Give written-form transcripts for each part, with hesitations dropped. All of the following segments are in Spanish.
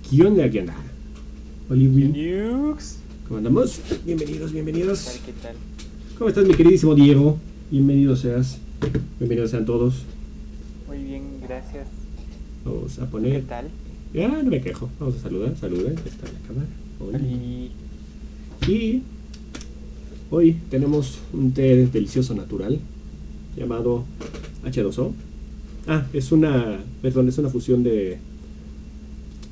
¿Qué onda? ¿Qué onda? Olivi, Nukes. ¿cómo andamos? Bienvenidos, bienvenidos. ¿Qué tal? ¿Cómo estás, mi queridísimo Diego? Bienvenido seas. Bienvenidos sean todos. Muy bien, gracias. Vamos a ¿Qué poner... tal? Ya, no me quejo. Vamos a saludar. Saluda. Está en la cámara. Oli. Y hoy tenemos un té delicioso natural llamado H2O. Es una fusión de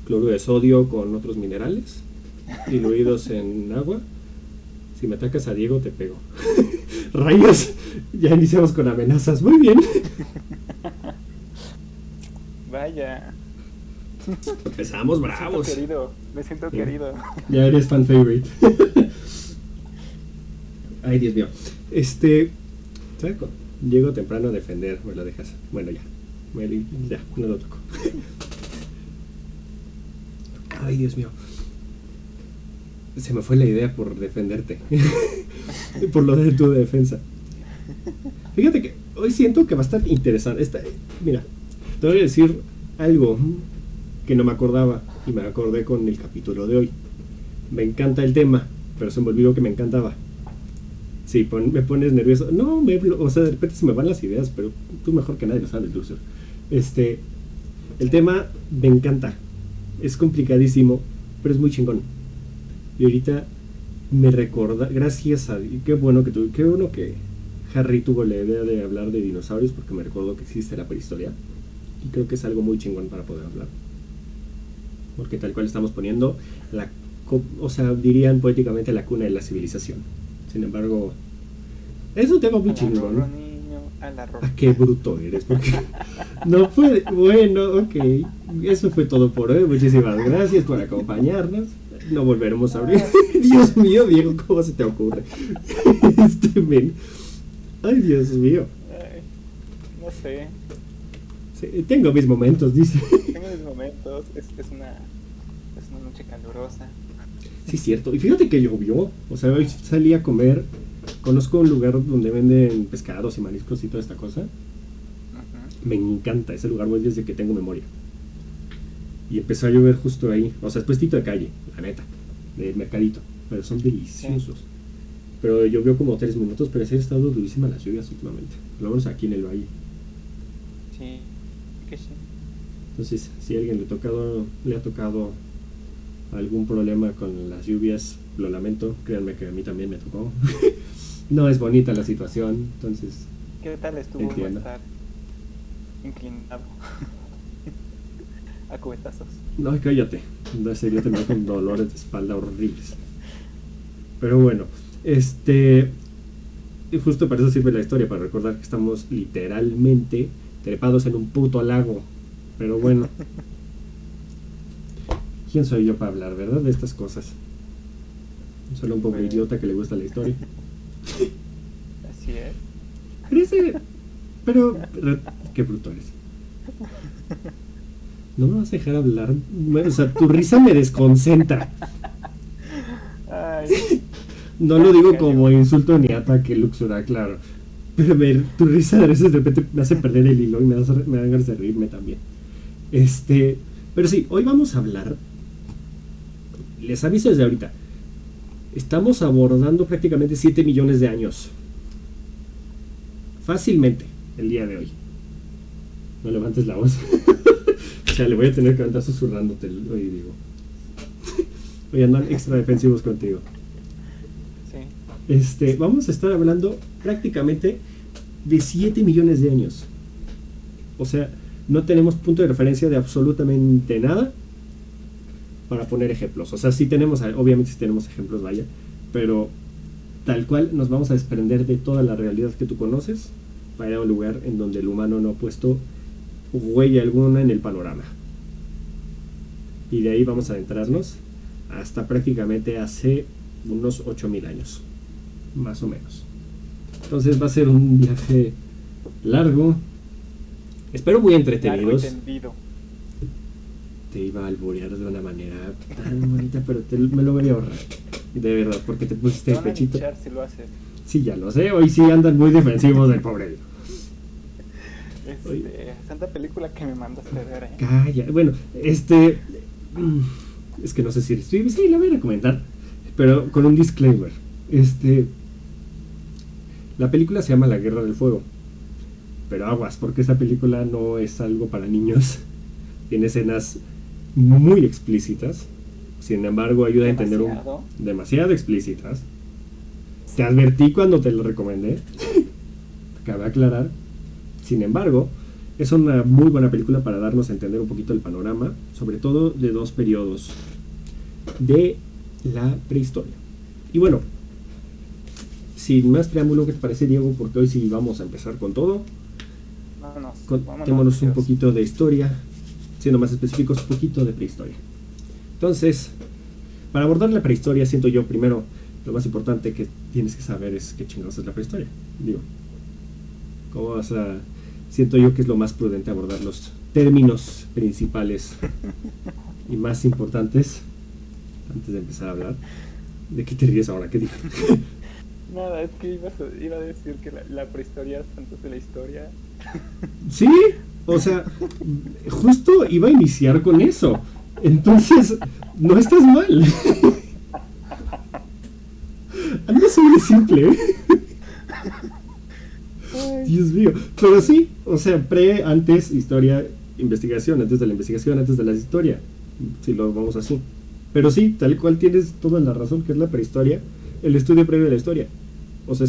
cloruro de sodio con otros minerales diluidos en agua. Si me atacas a Diego te pego. Rayos, ya iniciamos con amenazas. Muy bien. Vaya. Empezamos bravos. Me siento querido. Ya eres fan favorite. Ay, Dios mío. ¿Sabes? Llego temprano a defender, me lo dejas. Bueno, ya. Ya, no lo toco. Ay, Dios mío. Se me fue la idea por defenderte. Por lo de tu defensa. Fíjate que hoy siento que va a estar interesante. Mira, te voy a decir algo que no me acordaba y me acordé con el capítulo de hoy. Me encanta el tema, pero se me olvidó que me encantaba. Sí, me pones nervioso. No, o sea, de repente se me van las ideas, pero tú mejor que nadie lo sabes, loser. El tema me encanta. Es complicadísimo, pero es muy chingón. Y ahorita me recuerda, gracias a qué bueno que Harry tuvo la idea de hablar de dinosaurios, porque me recordó que existe la prehistoria. Y creo que es algo muy chingón para poder hablar. Porque tal cual estamos poniendo dirían poéticamente la cuna de la civilización. Sin embargo, es un tema muy chingón. Qué bruto eres, porque no fue bueno, ok. Eso fue todo por hoy. Muchísimas gracias por acompañarnos. No volveremos a abrir. Dios mío, Diego, ¿cómo se te ocurre? Men. Ay, Dios mío. Ay, no sé. Sí, tengo mis momentos, dice. Tengo mis momentos. Es una noche calurosa. Sí, es cierto. Y fíjate que llovió. O sea, hoy salí a comer. Conozco un lugar donde venden pescados y mariscos y toda esta cosa. Me encanta ese lugar, güey, desde que tengo memoria. Y empezó a llover justo ahí. O sea, es puestito de calle, la neta. Del mercadito. Pero son deliciosos. Sí. Pero llovió como 3 minutos, pero sí ha estado durísima las lluvias últimamente. Por lo menos aquí en el valle. Sí, que sí. Entonces, si a alguien le ha tocado algún problema con las lluvias, lo lamento. Créanme que a mí también me tocó. No es bonita la situación, entonces... ¿Qué tal estuvo estar inclinado a cubetazos? No, cállate. En serio, tenía con dolores de espalda horribles. Pero bueno, y justo para eso sirve la historia, para recordar que estamos literalmente trepados en un puto lago. Pero bueno, ¿quién soy yo para hablar, verdad? De estas cosas. Solo un pobre idiota que le gusta la historia. Así es. Pero qué bruto eres. No me vas a dejar hablar. O sea, tu risa me desconcentra. Ay, no lo digo como insulto ni ataque, Luxura, claro. Pero tu risa a veces de repente me hace perder el hilo y me dan ganas de reírme también. Pero sí, hoy vamos a hablar. Les aviso desde ahorita. Estamos abordando prácticamente 7 millones de años. Fácilmente, el día de hoy. No levantes la voz. O sea, le voy a tener que andar susurrándote hoy, digo. Voy a andar extra defensivos contigo. Sí. Vamos a estar hablando prácticamente de 7 millones de años. O sea, no tenemos punto de referencia de absolutamente nada para poner ejemplos. O sea, obviamente sí tenemos ejemplos, vaya, pero tal cual nos vamos a desprender de toda la realidad que tú conoces para ir a un lugar en donde el humano no ha puesto huella alguna en el panorama. Y de ahí vamos a adentrarnos hasta prácticamente hace unos 8,000 años, más o menos. Entonces va a ser un viaje largo, espero muy entretenidos. Largo y tendido. Te iba a alburear de una manera tan bonita, pero me lo voy a ahorrar. De verdad, porque te pusiste el pechito. Si lo haces. Sí, ya lo sé. Hoy sí andan muy defensivos del pobre. Santa película que me mandaste a ver, Calla. Bueno, Es que no sé si sí, la voy a recomendar, pero con un disclaimer. Este, la película se llama La Guerra del Fuego, pero aguas, porque esta película no es algo para niños. Tiene escenas muy explícitas, sin embargo ayuda a entender demasiado explícitas. Te advertí cuando te lo recomendé, cabe aclarar. Sin embargo, es una muy buena película para darnos a entender un poquito el panorama, sobre todo de dos periodos de la prehistoria. Y bueno, sin más preámbulo, ¿qué te parece, Diego? Porque hoy sí vamos a empezar con todo. Contémonos un poquito de historia, siendo más específicos, un poquito de prehistoria. Entonces, para abordar la prehistoria, siento yo, primero, lo más importante que tienes que saber es qué chingados es la prehistoria. Digo, ¿cómo vas a...? Siento yo que es lo más prudente abordar los términos principales y más importantes antes de empezar a hablar. ¿De qué te ríes ahora? ¿Qué dije? Nada, es que iba a decir que la prehistoria es antes de la historia. Sí, o sea, justo iba a iniciar con eso. Entonces, no estás mal. Ando muy simple. Dios mío. Pero sí, o sea, antes, historia, investigación, antes de la investigación, antes de la historia. Si lo vamos así. Pero sí, tal cual tienes toda la razón, que es la prehistoria, el estudio previo de la historia. O sea,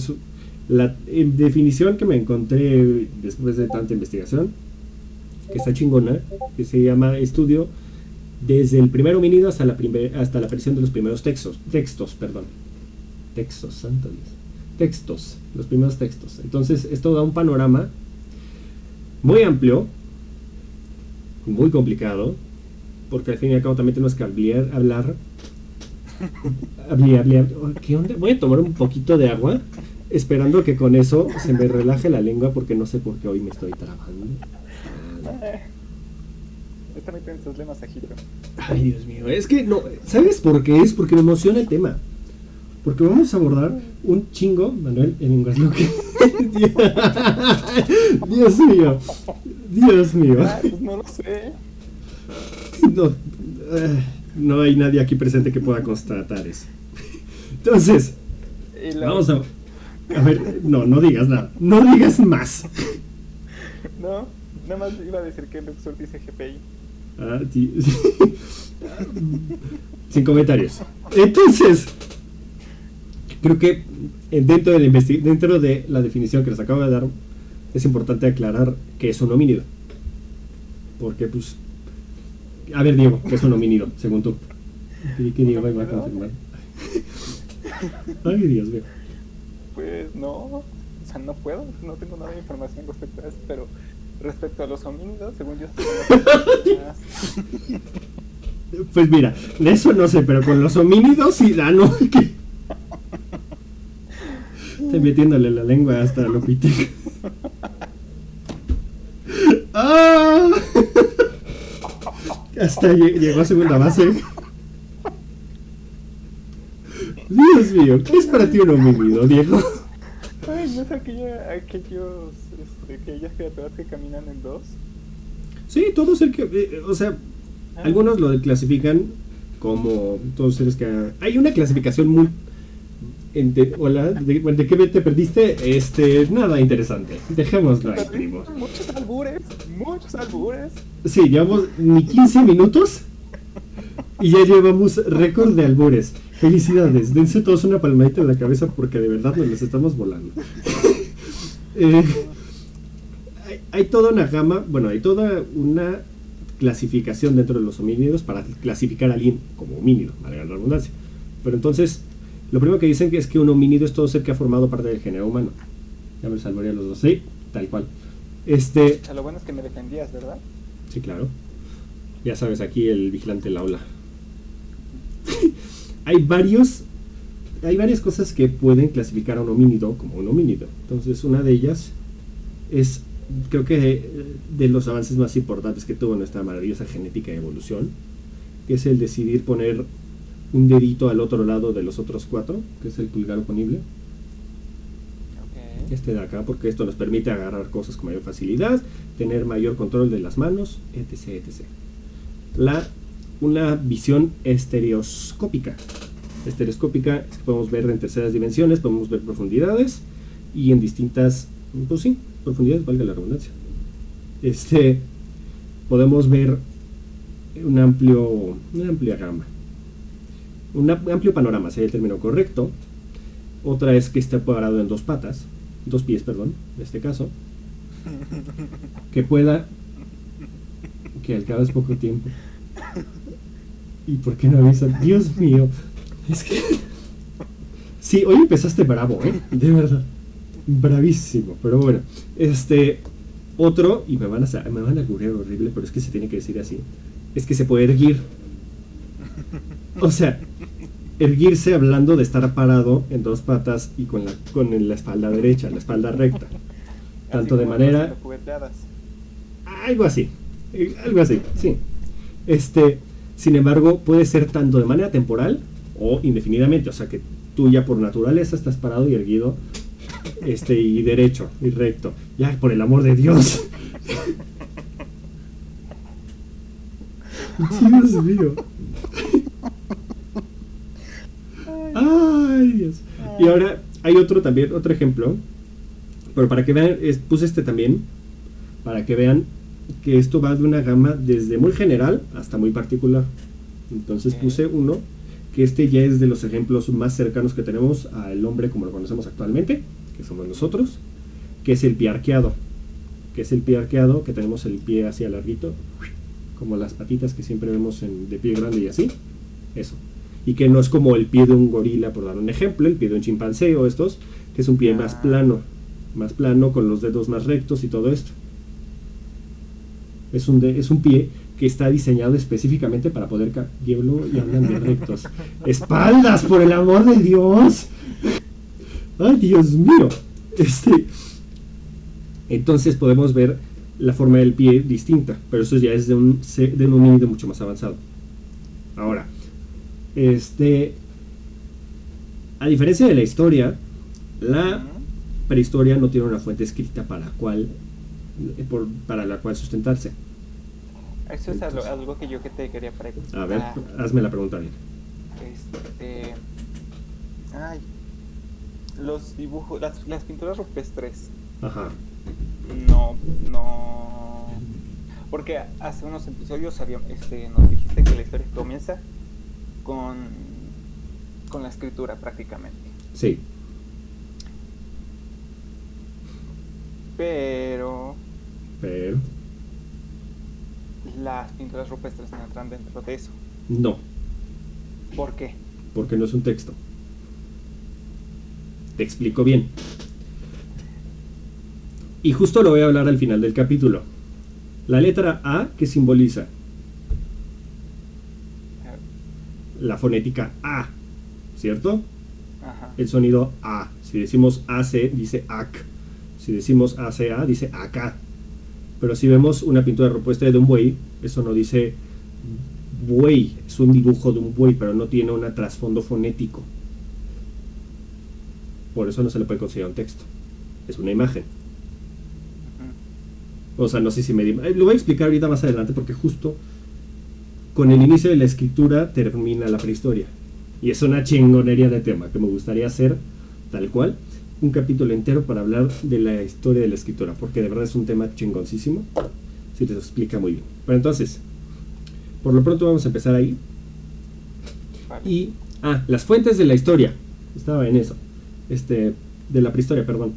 la definición que me encontré después de tanta investigación, que está chingona, que se llama estudio desde el primer homínido hasta la aparición de los primeros textos, santo Dios. Textos, los primeros textos. Entonces, esto da un panorama muy amplio, muy complicado, porque al fin y al cabo también tenemos que hablar. ¿Qué onda? Voy a tomar un poquito de agua, esperando que con eso se me relaje la lengua, porque no sé por qué hoy me estoy trabando. Esta me pensó masajito. Ay, Dios mío, es que no, ¿sabes por qué? Es porque me emociona el tema. Porque vamos a abordar un chingo, Manuel, en lenguas locas. Dios mío. Dios mío. Pues no lo sé. No hay nadie aquí presente que pueda constatar eso. Entonces, vamos a ver, no digas nada. No digas más. No, nada más iba a decir que Luxor dice GPI. Sin comentarios. Entonces, creo que dentro de la definición que les acabo de dar, es importante aclarar que es un homínido. Porque, pues, a ver, Diego, ¿qué es un homínido, según tú? ¿Qué Diego va a confirmar? Ay, Dios mío. Pues no, o sea, no tengo nada de información respecto a eso, pero respecto a los homínidos, según yo, pues mira, de eso no sé, pero con los homínidos sí, no, que estoy metiéndole la lengua hasta lo pité. ¡Ah! Hasta llegó a segunda base. Dios mío, ¿qué es para ti un homínido, Diego? Ay, ¿no es aquellas criaturas que caminan en dos? Sí, todos o sea, algunos lo clasifican como todos seres que... Hay una clasificación muy... Hola, ¿de qué te perdiste? Nada interesante. Dejémoslo ahí, primo. Muchos albures. Sí, llevamos ni 15 minutos y ya llevamos récord de albures. Felicidades, dense todos una palmadita en la cabeza porque de verdad nos las estamos volando. Hay toda una gama, hay toda una clasificación dentro de los homínidos para clasificar a alguien como homínido, valga la redundancia. Pero entonces, lo primero que dicen es que un homínido es todo ser que ha formado parte del género humano. Ya me salvaría los dos, sí, tal cual. O sea, lo bueno es que me defendías, ¿verdad? Sí, claro. Ya sabes, aquí el vigilante de la ola. Hay varias cosas que pueden clasificar a un homínido como un homínido. Entonces, una de ellas es, creo que de los avances más importantes que tuvo nuestra maravillosa genética y evolución, que es el decidir poner un dedito al otro lado de los otros 4, que es el pulgar oponible. Este de acá, porque esto nos permite agarrar cosas con mayor facilidad, tener mayor control de las manos, etc. La una visión estereoscópica. Estereoscópica es que podemos ver en terceras dimensiones, podemos ver profundidades y en distintas, pues sí, profundidades, valga la redundancia. Podemos ver una amplia gama, un amplio panorama, sería el término correcto. Otra es que esté parado en dos pies, perdón, en este caso, que al cabo es poco tiempo. ¿Y por qué no avisan? Dios mío, es que sí, hoy empezaste bravo, de verdad, bravísimo. Pero bueno, otro, y me van a curar horrible, pero es que se tiene que decir así, es que se puede erguir. O sea, erguirse hablando de estar parado en dos patas y con la espalda derecha, la espalda recta. Tanto de manera... Algo así, sí. Sin embargo, puede ser tanto de manera temporal o indefinidamente. O sea, que tú ya por naturaleza estás parado y erguido, y derecho y recto. Ya, por el amor de Dios. Dios mío. Ay, Dios. Y ahora hay otro ejemplo. Pero para que vean, puse también, para que vean que esto va de una gama desde muy general hasta muy particular. Entonces puse uno que ya es de los ejemplos más cercanos que tenemos al hombre como lo conocemos actualmente, que somos nosotros, que es el pie arqueado. Que tenemos el pie así larguito, como las patitas que siempre vemos de pie grande y así. Eso. Y que no es como el pie de un gorila, por dar un ejemplo, el pie de un chimpancé o estos, que es un pie más plano, con los dedos más rectos y todo esto. Es un pie que está diseñado específicamente para poder llevarlo y andan bien rectos. ¡Espaldas, por el amor de Dios! ¡Ay, Dios mío! Entonces podemos ver la forma del pie distinta, pero eso ya es de un homínido mucho más avanzado. Ahora, a diferencia de la historia, la prehistoria no tiene una fuente escrita para la cual sustentarse. Eso es algo que yo te quería preguntar. A ver, hazme la pregunta bien. Los dibujos, las pinturas rupestres. Ajá. No. Porque hace unos episodios nos dijiste que la historia comienza con la escritura prácticamente. Sí. Pero las pinturas rupestres no entran dentro de eso. No. ¿Por qué? Porque no es un texto. Te explico bien. Y justo lo voy a hablar al final del capítulo. La letra A, ¿qué simboliza? La fonética A, ¿cierto? Ajá. El sonido A. Si decimos AC, dice AC. Si decimos ACA, dice acá. Pero si vemos una pintura rupestre de un buey, eso no dice buey, es un dibujo de un buey, pero no tiene un trasfondo fonético. Por eso no se le puede considerar un texto. Es una imagen. O sea, no sé si lo voy a explicar ahorita más adelante, porque justo con el inicio de la escritura termina la prehistoria. Y es una chingonería de tema que me gustaría hacer tal cual un capítulo entero para hablar de la historia de la escritura, porque de verdad es un tema chingoncísimo. Si te lo explica muy bien. Pero entonces, por lo pronto vamos a empezar ahí. Vale. Y, las fuentes de la historia. Estaba en eso. De la prehistoria, perdón.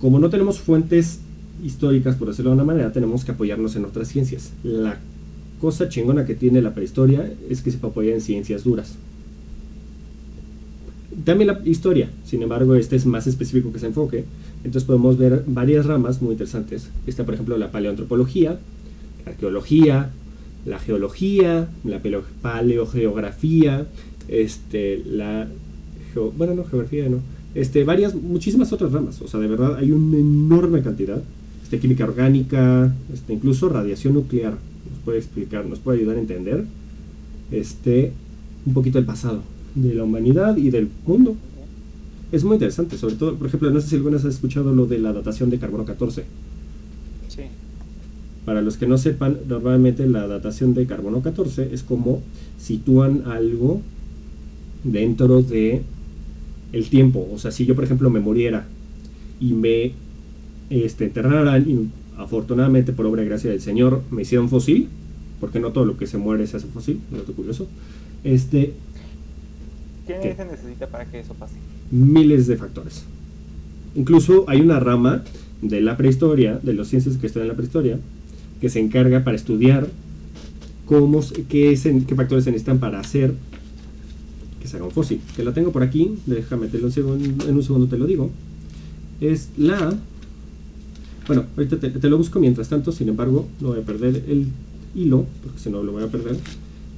Como no tenemos fuentes históricas, por decirlo de una manera, tenemos que apoyarnos en otras ciencias. La cosa chingona que tiene la prehistoria es que se puede apoyar en ciencias duras. También la historia, sin embargo, es más específico que ese enfoque. Entonces podemos ver varias ramas muy interesantes. Está, por ejemplo, la paleoantropología, la arqueología, la geología, la paleogeografía, geografía no, muchísimas otras ramas. O sea, de verdad hay una enorme cantidad. Química orgánica, incluso radiación nuclear. Nos puede explicar, nos puede ayudar a entender un poquito el pasado de la humanidad y del mundo. Es muy interesante, sobre todo, por ejemplo, no sé si alguna vez has escuchado lo de la datación de carbono 14. Sí. Para los que no sepan, normalmente la datación de carbono 14 es como sitúan algo dentro de el tiempo. O sea, si yo por ejemplo me muriera y me enterraran y afortunadamente por obra y gracia del Señor me hicieron fósil, porque no todo lo que se muere se hace fósil, un dato curioso. ¿Qué ¿Qué? se necesita para que eso pase? Miles de factores. Incluso hay una rama de la prehistoria, de los ciencias que estudian la prehistoria, que se encarga para estudiar qué factores se necesitan para hacer que se haga un fósil. Que la tengo por aquí, déjame en un segundo te lo digo. Es la... Bueno, ahorita te lo busco mientras tanto, sin embargo, no voy a perder el hilo, porque si no lo voy a perder.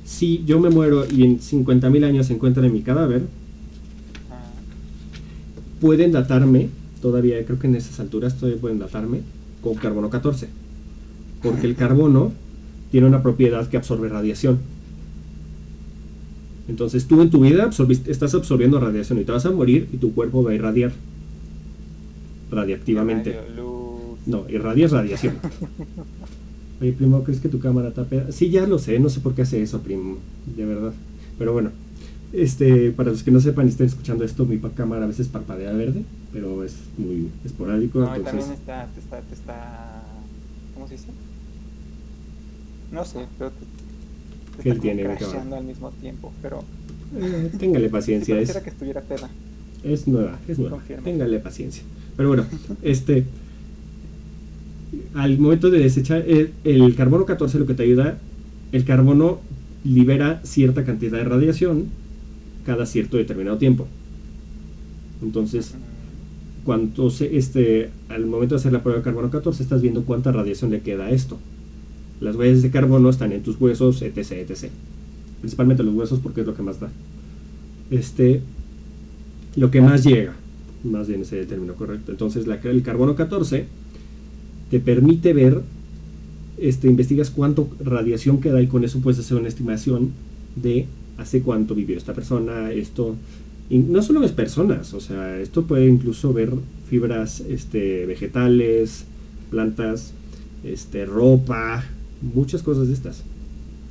Si yo me muero y en 50.000 años se encuentran mi cadáver, pueden datarme, todavía creo que en esas alturas todavía pueden datarme, con carbono 14. Porque el carbono tiene una propiedad que absorbe radiación. Entonces tú en tu vida estás absorbiendo radiación y te vas a morir y tu cuerpo va a irradiar radiactivamente. No, irradias radiación. Oye, primo, ¿crees que tu cámara tape? Sí, ya lo sé, no sé por qué hace eso, primo, de verdad. Pero bueno, para los que no sepan y estén escuchando esto, mi cámara a veces parpadea verde, pero es muy esporádico. No, entonces... y también te está, ¿cómo se dice? No sé, pero te está crasheando al mismo tiempo, pero... téngale paciencia. Sí, pareciera que estuviera peda. Es nueva. Confirme. Téngale paciencia. Pero bueno, al momento de desechar el carbono 14, lo que te ayuda, el carbono libera cierta cantidad de radiación cada cierto determinado tiempo. Entonces, al momento de hacer la prueba de carbono 14, estás viendo cuánta radiación le queda a esto. Las huellas de carbono están en tus huesos, etc. Principalmente los huesos, porque es lo que más da. Lo que más llega, más bien ese término correcto. Entonces, el carbono 14 te permite ver, investigas cuánto radiación queda y con eso puedes hacer una estimación de hace cuánto vivió esta persona. Esto, y no solo es personas, o sea, esto puede incluso ver fibras vegetales, plantas, ropa, muchas cosas de estas.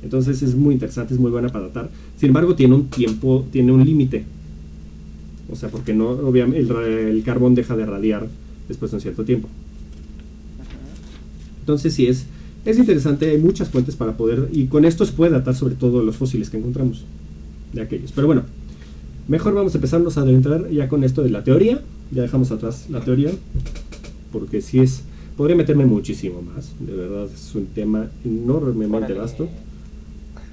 Entonces es muy interesante, es muy buena para datar. Sin embargo, tiene un tiempo, tiene un límite. O sea, porque no, obviamente el carbón deja de radiar después de un cierto tiempo. Entonces sí, es interesante, hay muchas fuentes para poder, y con esto se puede datar sobre todo los fósiles que encontramos de aquellos. Pero bueno, mejor vamos a empezarnos a adentrar ya con esto de la teoría. Ya dejamos atrás la teoría, porque sí podría meterme muchísimo más, de verdad es un tema enormemente vasto,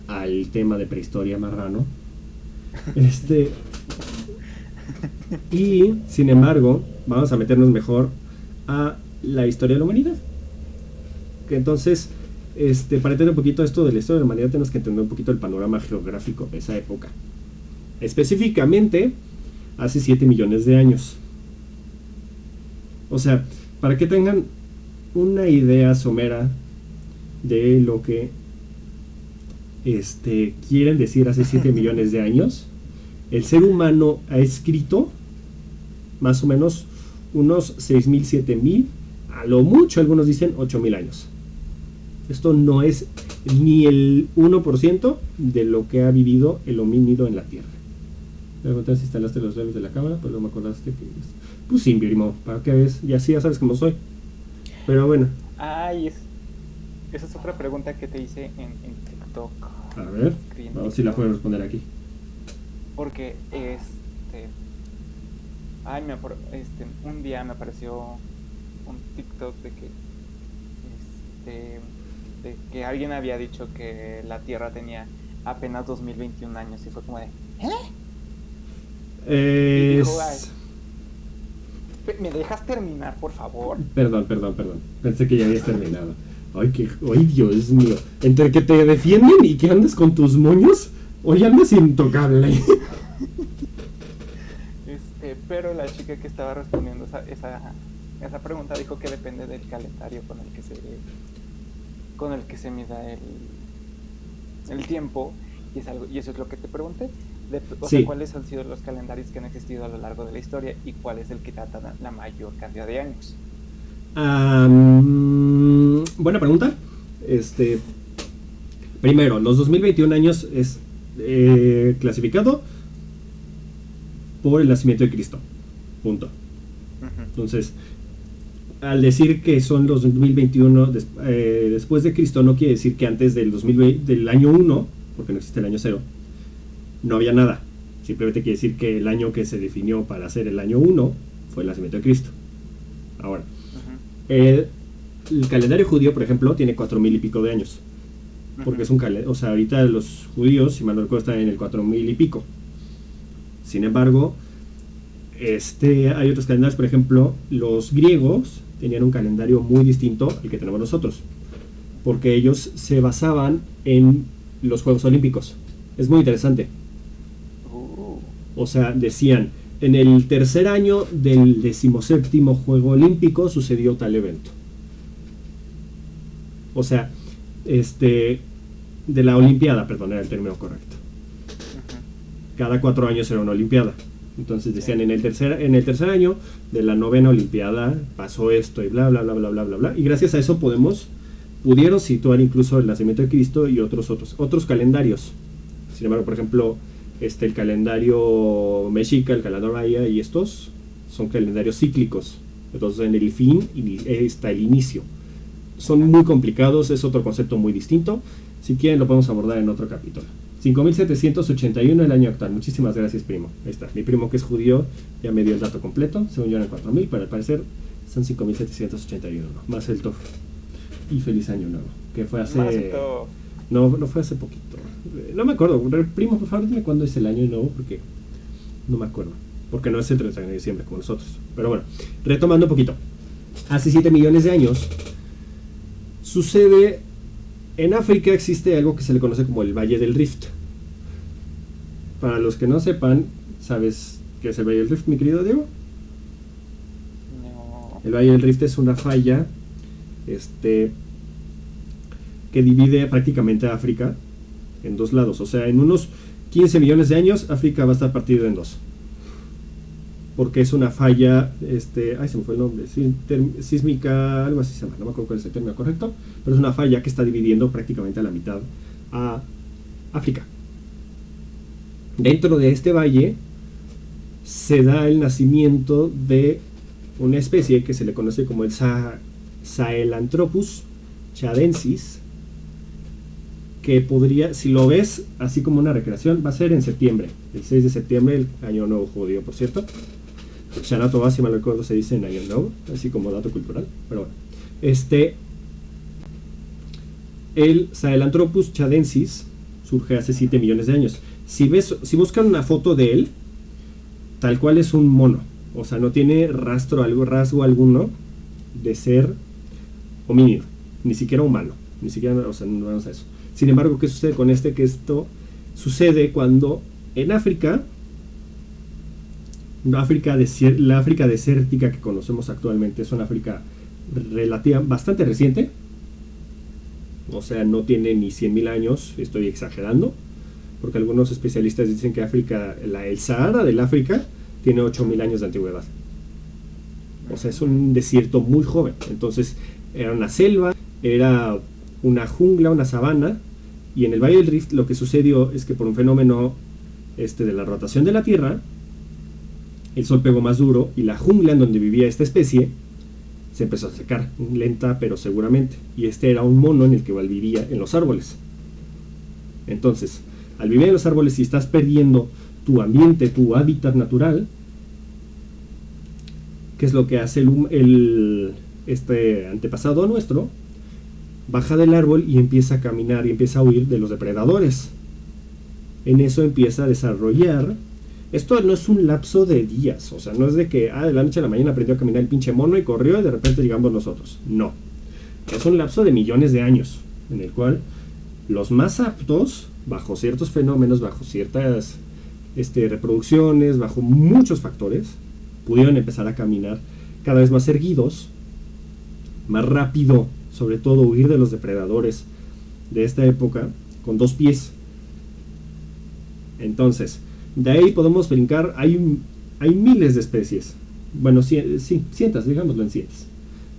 al tema de prehistoria marrano. Y sin embargo, vamos a meternos mejor a la historia de la humanidad. Que entonces, para entender un poquito esto de la historia de la humanidad, tenemos que entender un poquito el panorama geográfico de esa época. Específicamente, hace 7 millones de años. O sea, para que tengan una idea somera de lo que quieren decir hace 7 millones de años, el ser humano ha escrito más o menos unos 6.000, 7.000, a lo mucho algunos dicen 8.000 años. Esto no es ni el 1% de lo que ha vivido el homínido en la Tierra. Me preguntas si instalaste los drivers de la cámara, pues no me acordaste que... Pues sí, primo, para que ves, ya sabes cómo soy. Pero bueno. Ay, esa es otra pregunta que te hice en TikTok. A ver, vamos a ver si la puedo responder aquí. Porque un día me apareció un TikTok de que alguien había dicho que la Tierra tenía apenas 2021 años y fue como de y dijo, ¿me dejas terminar, por favor? Perdón. Pensé que ya habías terminado. Ay, Dios mío. Entre que te defienden y que andas con tus moños, hoy andas intocable. Pero la chica que estaba respondiendo esa pregunta dijo que depende del calendario con el que se mida el tiempo, y eso es lo que te pregunté. Sí. Sea, ¿cuáles han sido los calendarios que han existido a lo largo de la historia y cuál es el que data la mayor cantidad de años? Buena pregunta. Primero, los 2021 años es clasificado por el nacimiento de Cristo. Punto. Entonces, al decir que son los 2021 después de Cristo, no quiere decir que antes del 2020, del año 1, porque no existe el año 0, no había nada. Simplemente quiere decir que el año que se definió para ser el año 1 fue el nacimiento de Cristo. Ahora, el calendario judío, por ejemplo, tiene 4000 y pico de años. Porque es un calendario, o sea, ahorita los judíos, si mal no recuerdo, están en el 4000 y pico. Sin embargo, hay otros calendarios, por ejemplo, los griegos tenían un calendario muy distinto al que tenemos nosotros, porque ellos se basaban en los Juegos Olímpicos. Es muy interesante. O sea, decían, en el tercer año del 17º Juego Olímpico sucedió tal evento. O sea, de la Olimpiada, perdón, era el término correcto. Cada 4 años era una Olimpiada. Entonces decían, en el tercer año de la 9ª Olimpiada pasó esto y bla, bla, bla, bla, bla, bla, bla. Y gracias a eso pudieron situar incluso el nacimiento de Cristo y otros calendarios. Sin embargo, por ejemplo, el calendario mexica, el calendario maya y estos son calendarios cíclicos. Entonces en el fin está el inicio. Son muy complicados, es otro concepto muy distinto. Si quieren lo podemos abordar en otro capítulo. 5781 el año actual. Muchísimas gracias, primo. Ahí está. Mi primo, que es judío, ya me dio el dato completo. Según yo eran 4000, pero al parecer son 5781. Más el TOF. Y feliz año nuevo. Que fue hace... No fue hace poquito. No me acuerdo. Primo, por favor, dime cuándo es el año nuevo, porque no me acuerdo. Porque no es el 31 de diciembre como nosotros. Pero bueno, retomando un poquito. Hace 7 millones de años sucede... En África existe algo que se le conoce como el Valle del Rift. Para los que no sepan, ¿sabes qué es el Valle del Rift, mi querido Diego? No. El Valle del Rift es una falla que divide prácticamente a África en dos lados. O sea, en unos 15 millones de años, África va a estar partido en dos. Porque es una falla, se me fue el nombre, sísmica, algo así se llama, no me acuerdo cuál es el término correcto, pero es una falla que está dividiendo prácticamente a la mitad a África. Dentro de este valle se da el nacimiento de una especie que se le conoce como el Sahelanthropus chadensis, que podría, si lo ves así como una recreación, va a ser en septiembre, el 6 de septiembre, el año nuevo judío, por cierto. Shana Tova, si mal recuerdo, se dice en año nuevo, así como dato cultural, pero bueno. El Sahelanthropus chadensis surge hace 7 millones de años. Si buscan una foto de él, tal cual es un mono, o sea, no tiene rasgo alguno de ser homínido, ni siquiera humano, ni siquiera, o sea, no vamos a eso. Sin embargo, ¿qué sucede con que esto sucede cuando en África, la África desértica que conocemos actualmente es una África bastante reciente, o sea, no tiene ni 100.000 años, estoy exagerando, porque algunos especialistas dicen que el Sahara del África tiene 8.000 años de antigüedad. O sea, es un desierto muy joven. Entonces, era una selva, era una jungla, una sabana, y en el Valle del Rift lo que sucedió es que por un fenómeno de la rotación de la Tierra, el sol pegó más duro y la jungla en donde vivía esta especie se empezó a secar, lenta pero seguramente, y era un mono en el que vivía en los árboles. Entonces, al vivir en los árboles, si estás perdiendo tu ambiente, tu hábitat natural, ¿qué es lo que hace este antepasado nuestro? Baja del árbol y empieza a caminar y empieza a huir de los depredadores. En eso empieza a desarrollar. Esto no es un lapso de días, o sea, no es de que de la noche a la mañana aprendió a caminar el pinche mono y corrió y de repente llegamos nosotros. No. Es un lapso de millones de años, en el cual los más aptos, bajo ciertos fenómenos, bajo ciertas reproducciones, bajo muchos factores, pudieron empezar a caminar cada vez más erguidos, más rápido, sobre todo huir de los depredadores de esta época con 2 pies. Entonces, de ahí podemos brincar, hay miles de especies, bueno, cientos, digámoslo en cientos,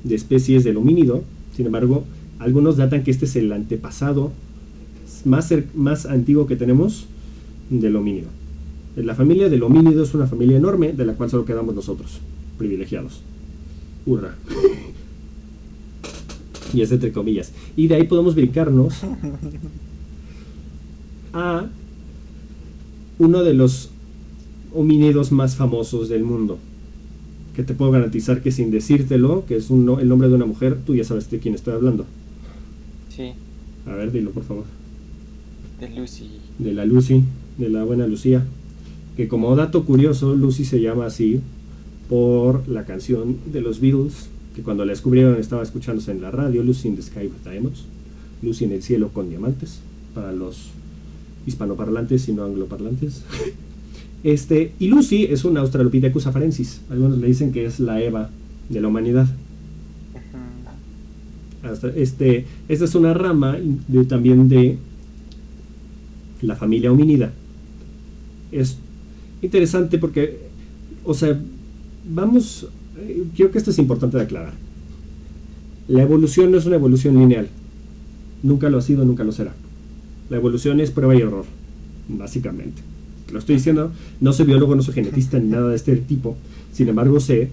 de especies del homínido. Sin embargo, Algunos datan que este es el antepasado más antiguo que tenemos del homínido. La familia del homínido es una familia enorme de la cual solo quedamos nosotros, privilegiados. Hurra. Y es entre comillas. Y de ahí podemos brincarnos a uno de los homínidos más famosos del mundo, que te puedo garantizar que sin decírtelo, que es el nombre de una mujer, tú ya sabes de quién estoy hablando. Sí. A ver, dilo por favor. De Lucy. De la Lucy, de la buena Lucía. Que como dato curioso, Lucy se llama así por la canción de los Beatles, que cuando la descubrieron estaba escuchándose en la radio, Lucy in the Sky with Diamonds, Lucy en el cielo con diamantes, para los hispanoparlantes y no angloparlantes. Y Lucy es una Australopithecus afarensis. Algunos le dicen que es la Eva de la humanidad. Esta es una rama también de la familia homínida. Es interesante porque, o sea, creo que esto es importante de aclarar. La evolución no es una evolución lineal. Nunca lo ha sido, nunca lo será. La evolución es prueba y error, básicamente. Lo estoy diciendo, no soy biólogo, no soy genetista ni nada de este tipo. Sin embargo, sé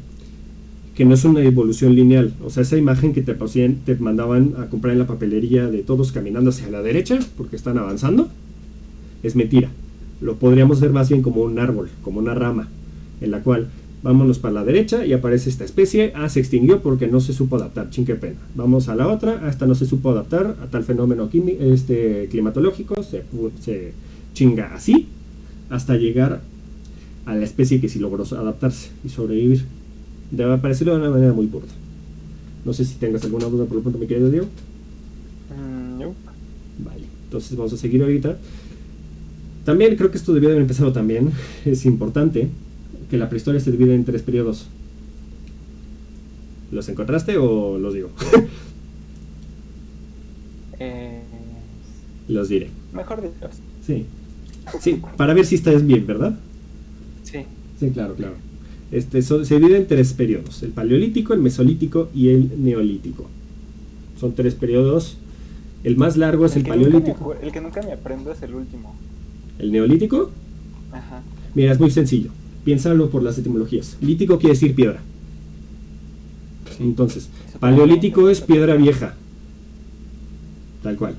que no es una evolución lineal. O sea, esa imagen que te mandaban a comprar en la papelería de todos caminando hacia la derecha porque están avanzando, es mentira. Lo podríamos ver más bien como un árbol, como una rama, en la cual vámonos para la derecha y aparece esta especie. Se extinguió porque no se supo adaptar, chin qué pena. Vamos a la otra, esta no se supo adaptar a tal fenómeno climatológico, se chinga así, hasta llegar a la especie que sí logró adaptarse y sobrevivir. Debe parecerlo de una manera muy burda. No sé si tengas alguna duda por lo pronto, mi querido Diego. No. Vale, entonces vamos a seguir ahorita. También creo que esto debió de haber empezado también. Es importante que la prehistoria se divide en 3 periodos. ¿Los encontraste o los digo? Los diré. Mejor dicho. Sí, para ver si estás bien, ¿verdad? Sí. Sí, claro. Se divide en 3 periodos: el paleolítico, el mesolítico y el neolítico. Son 3 periodos. El más largo es el paleolítico. El que nunca me aprendo es el último. ¿El neolítico? Ajá. Mira, es muy sencillo. Piénsalo por las etimologías. Lítico quiere decir piedra. Entonces, paleolítico es piedra vieja. Tal cual.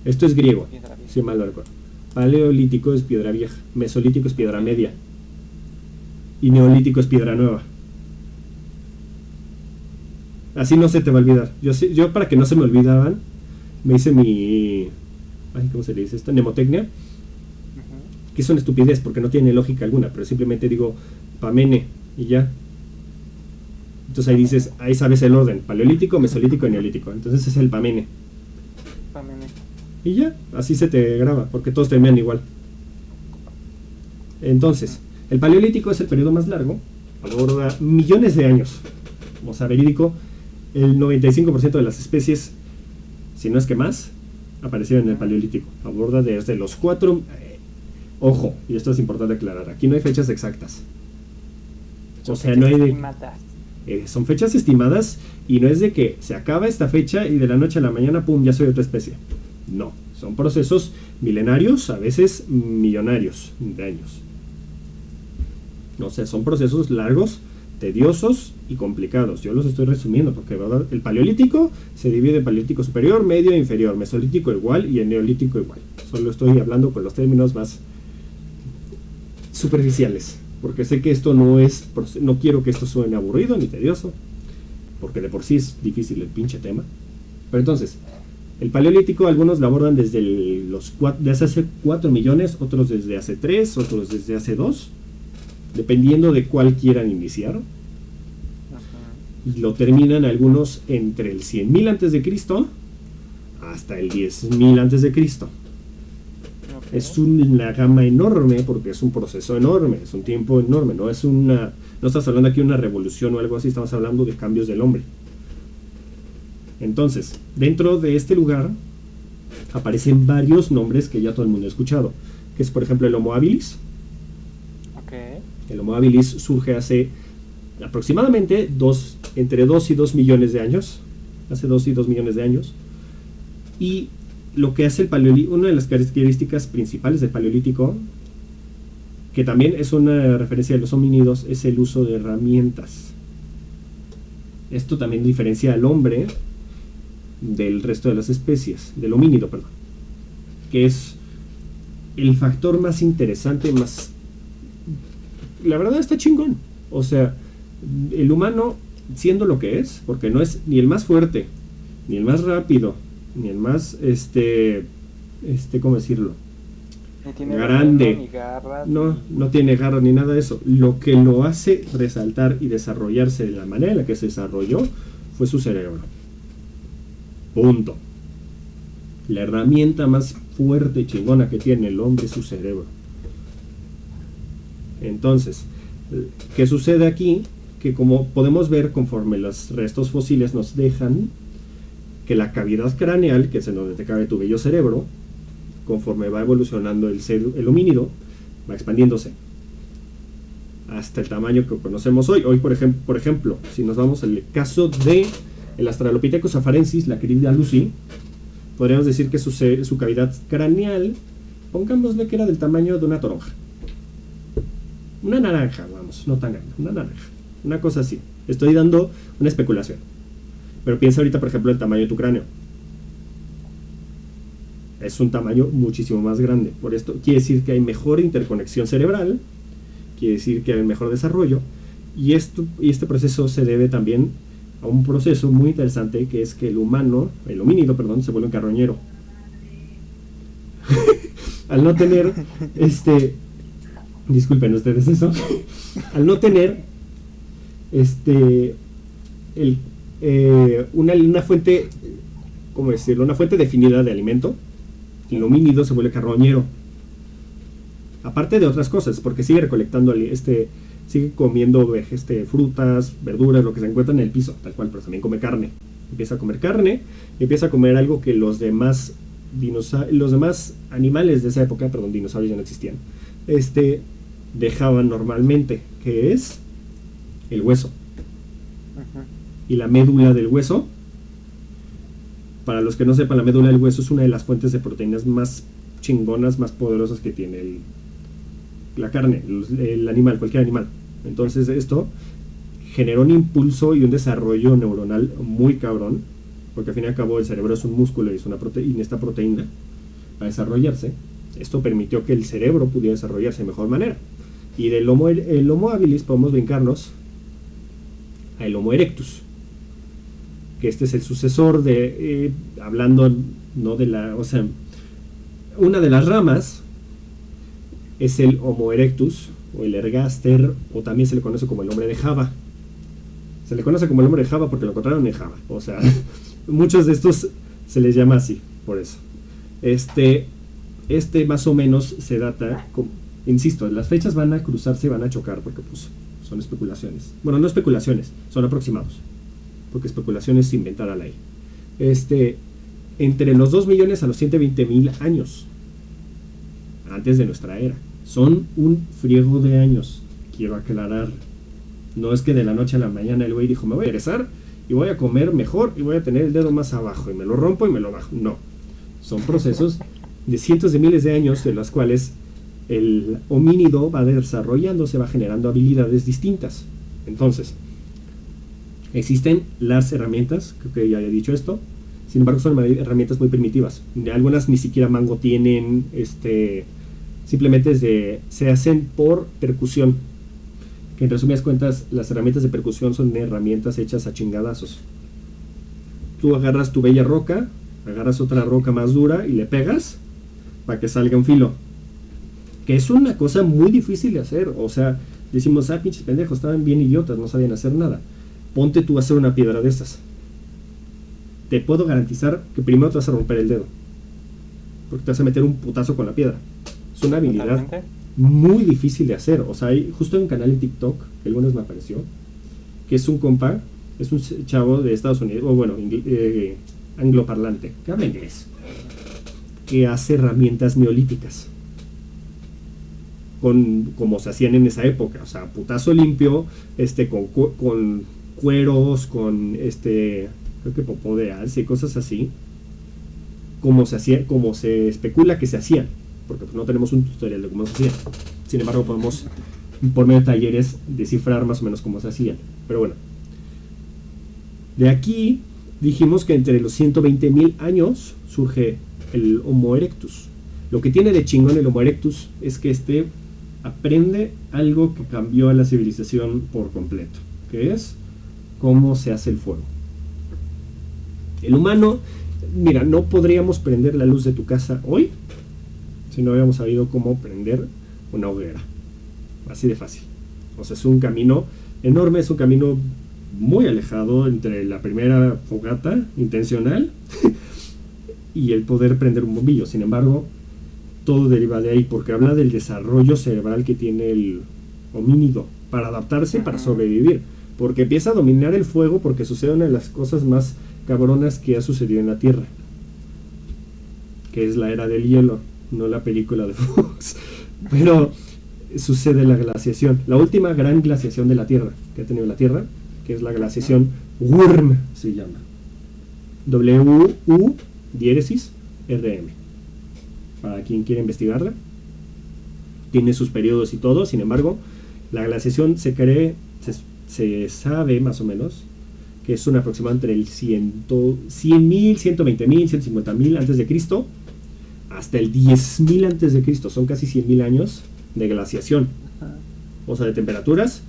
Esto es griego, si mal no recuerdo. Paleolítico es piedra vieja. Mesolítico es piedra media. Y neolítico es piedra nueva. Así no se te va a olvidar. Yo para que no se me olvidaban, me hice mi... ¿cómo se le dice esto? Mnemotecnia. Que es una estupidez porque no tiene lógica alguna, pero simplemente digo Pamene y ya. Entonces ahí dices, ahí sabes el orden: paleolítico, mesolítico y neolítico. Entonces es el Pamene. Y ya, así se te graba, porque todos terminan igual. Entonces, el paleolítico es el periodo más largo, aborda millones de años. O sea, verídico, el 95% de las especies, si no es que más, aparecieron en el paleolítico. Aborda desde los 4... Ojo, y esto es importante aclarar, aquí no hay fechas exactas. O sea, no hay son fechas estimadas, y no es de que se acaba esta fecha y de la noche a la mañana, pum, ya soy otra especie. No, son procesos milenarios, a veces millonarios de años. O sea, son procesos largos, tediosos y complicados. Yo los estoy resumiendo porque, ¿verdad? El paleolítico se divide en paleolítico superior, medio e inferior, mesolítico igual y el neolítico igual. Solo estoy hablando con los términos más superficiales, porque sé que esto no quiero que esto suene aburrido ni tedioso, porque de por sí es difícil el pinche tema. Pero entonces, el paleolítico algunos lo abordan desde desde hace 4 millones, otros desde hace 3, otros desde hace 2, dependiendo de cuál quieran iniciar. Y lo terminan algunos entre el 100.000 antes de Cristo hasta el 10.000 antes de Cristo. Es una gama enorme porque es un proceso enorme, es un tiempo enorme, no estás hablando aquí de una revolución o algo así, estamos hablando de cambios del hombre. Entonces, dentro de este lugar aparecen varios nombres que ya todo el mundo ha escuchado, que es por ejemplo el Homo habilis. El Homo habilis surge hace aproximadamente entre 2 y 2 millones de años, hace 2 y 2 millones de años, Y lo que hace el paleolítico, una de las características principales del paleolítico, que también es una referencia de los homínidos, es el uso de herramientas. Esto también diferencia al hombre del resto de las especies, del homínido, perdón, que es el factor más interesante, más... La verdad está chingón. O sea, el humano, siendo lo que es, porque no es ni el más fuerte, ni el más rápido, ni el más, ¿cómo decirlo? Ni tiene Grande. veneno, ni garras, no tiene garras ni nada de eso. Lo que lo hace resaltar y desarrollarse de la manera en la que se desarrolló fue su cerebro. Punto. La herramienta más fuerte y chingona que tiene el hombre es su cerebro. Entonces, ¿qué sucede aquí? Que como podemos ver conforme los restos fósiles nos dejan que la cavidad craneal, que es en donde te cabe tu bello cerebro, conforme va evolucionando el homínido, va expandiéndose hasta el tamaño que conocemos hoy. Hoy, por ejemplo, si nos vamos al caso de el Australopithecus afarensis, la querida Lucy, podríamos decir que su cavidad craneal, pongámosle que era del tamaño de una toronja. Una naranja, vamos, no tan grande, una naranja. Una cosa así. Estoy dando una especulación. Pero piensa ahorita, por ejemplo, el tamaño de tu cráneo. Es un tamaño muchísimo más grande. Por esto quiere decir que hay mejor interconexión cerebral, quiere decir que hay mejor desarrollo, y este proceso se debe también a un proceso muy interesante, que es que el homínido, se vuelve un carroñero. Al no tener, disculpen ustedes eso, al no tener, una fuente, ¿cómo decirlo? Una fuente definida de alimento, el homínido se vuelve carroñero. Aparte de otras cosas, porque sigue recolectando, sigue comiendo frutas, verduras, lo que se encuentra en el piso, tal cual, pero también come carne. Empieza a comer carne, empieza a comer algo que los demás animales de esa época, dinosaurios ya no existían, dejaban normalmente, que es el hueso. Ajá. Y la médula del hueso, para los que no sepan, la médula del hueso es una de las fuentes de proteínas más chingonas, más poderosas que tiene la carne, el animal, cualquier animal. Entonces esto generó un impulso y un desarrollo neuronal muy cabrón, porque al fin y al cabo el cerebro es un músculo y es una proteína, esta proteína, para desarrollarse, esto permitió que el cerebro pudiera desarrollarse de mejor manera. Y del el Homo habilis podemos brincarnos al Homo erectus, que este es el sucesor de, hablando no de la, o sea, una de las ramas es el Homo erectus, o el ergaster, o también se le conoce como el hombre de Java. Se le conoce como el hombre de Java porque lo encontraron en Java, o sea, muchos de estos se les llama así, por eso. Este más o menos se data, insisto, las fechas van a cruzarse y van a chocar, porque pues son especulaciones. Bueno, no especulaciones, son aproximados, porque especulaciones es inventar al aire. Entre los 2 millones a los 120,000 años antes de nuestra era. Son un friego de años, quiero aclarar. No es que de la noche a la mañana el güey dijo, me voy a regresar y voy a comer mejor y voy a tener el dedo más abajo y me lo rompo y me lo bajo. No, son procesos de cientos de miles de años, de los cuales el homínido va desarrollándose, va generando habilidades distintas. Entonces, existen las herramientas, creo que ya he dicho esto, sin embargo son herramientas muy primitivas. Algunas ni siquiera mango tienen, simplemente se hacen por percusión. Que en resumidas cuentas, las herramientas de percusión son herramientas hechas a chingadazos. Tú agarras tu bella roca, agarras otra roca más dura y le pegas para que salga un filo. Que es una cosa muy difícil de hacer. O sea, decimos, pinches pendejos, estaban bien idiotas, no sabían hacer nada. Ponte tú a hacer una piedra de estas. Te puedo garantizar que primero te vas a romper el dedo, porque te vas a meter un putazo con la piedra. Es una habilidad Totalmente. muy difícil de hacer. O sea, justo hay un canal en TikTok que el lunes me apareció, que es un compa, es un chavo de Estados Unidos, o bueno, angloparlante, que habla inglés, que hace herramientas neolíticas, como se hacían en esa época. O sea, putazo limpio, con cueros, con creo que popó de alce y cosas así. como se especula que se hacían, porque pues, no tenemos un tutorial de cómo se hacían. Sin embargo, podemos, por medio de talleres, descifrar más o menos cómo se hacían. Pero bueno, de aquí dijimos que entre los 120.000 años surge el Homo erectus. Lo que tiene de chingón el Homo erectus es que aprende algo que cambió a la civilización por completo, que es cómo se hace el fuego. El humano, mira, no podríamos prender la luz de tu casa hoy si no hubiéramos sabido cómo prender una hoguera. Así de fácil. O sea, es un camino enorme, es un camino muy alejado entre la primera fogata intencional y el poder prender un bombillo. Sin embargo, todo deriva de ahí, porque habla del desarrollo cerebral que tiene el homínido para adaptarse, para sobrevivir. Porque empieza a dominar el fuego porque sucede una de las cosas más cabronas que ha sucedido en la Tierra, que es la era del hielo, no la película de Fox, pero sucede la glaciación, la última gran glaciación de la Tierra que ha tenido la Tierra, que es la glaciación Wurm, se llama W-U-R-M, para quien quiera investigarla. Tiene sus periodos y todo. Sin embargo, la glaciación se sabe más o menos que es un aproximado entre el 100.000, 120.000, 150.000 antes de Cristo hasta el 10.000 antes de Cristo. Son casi 100.000 años de glaciación. O sea, de temperaturas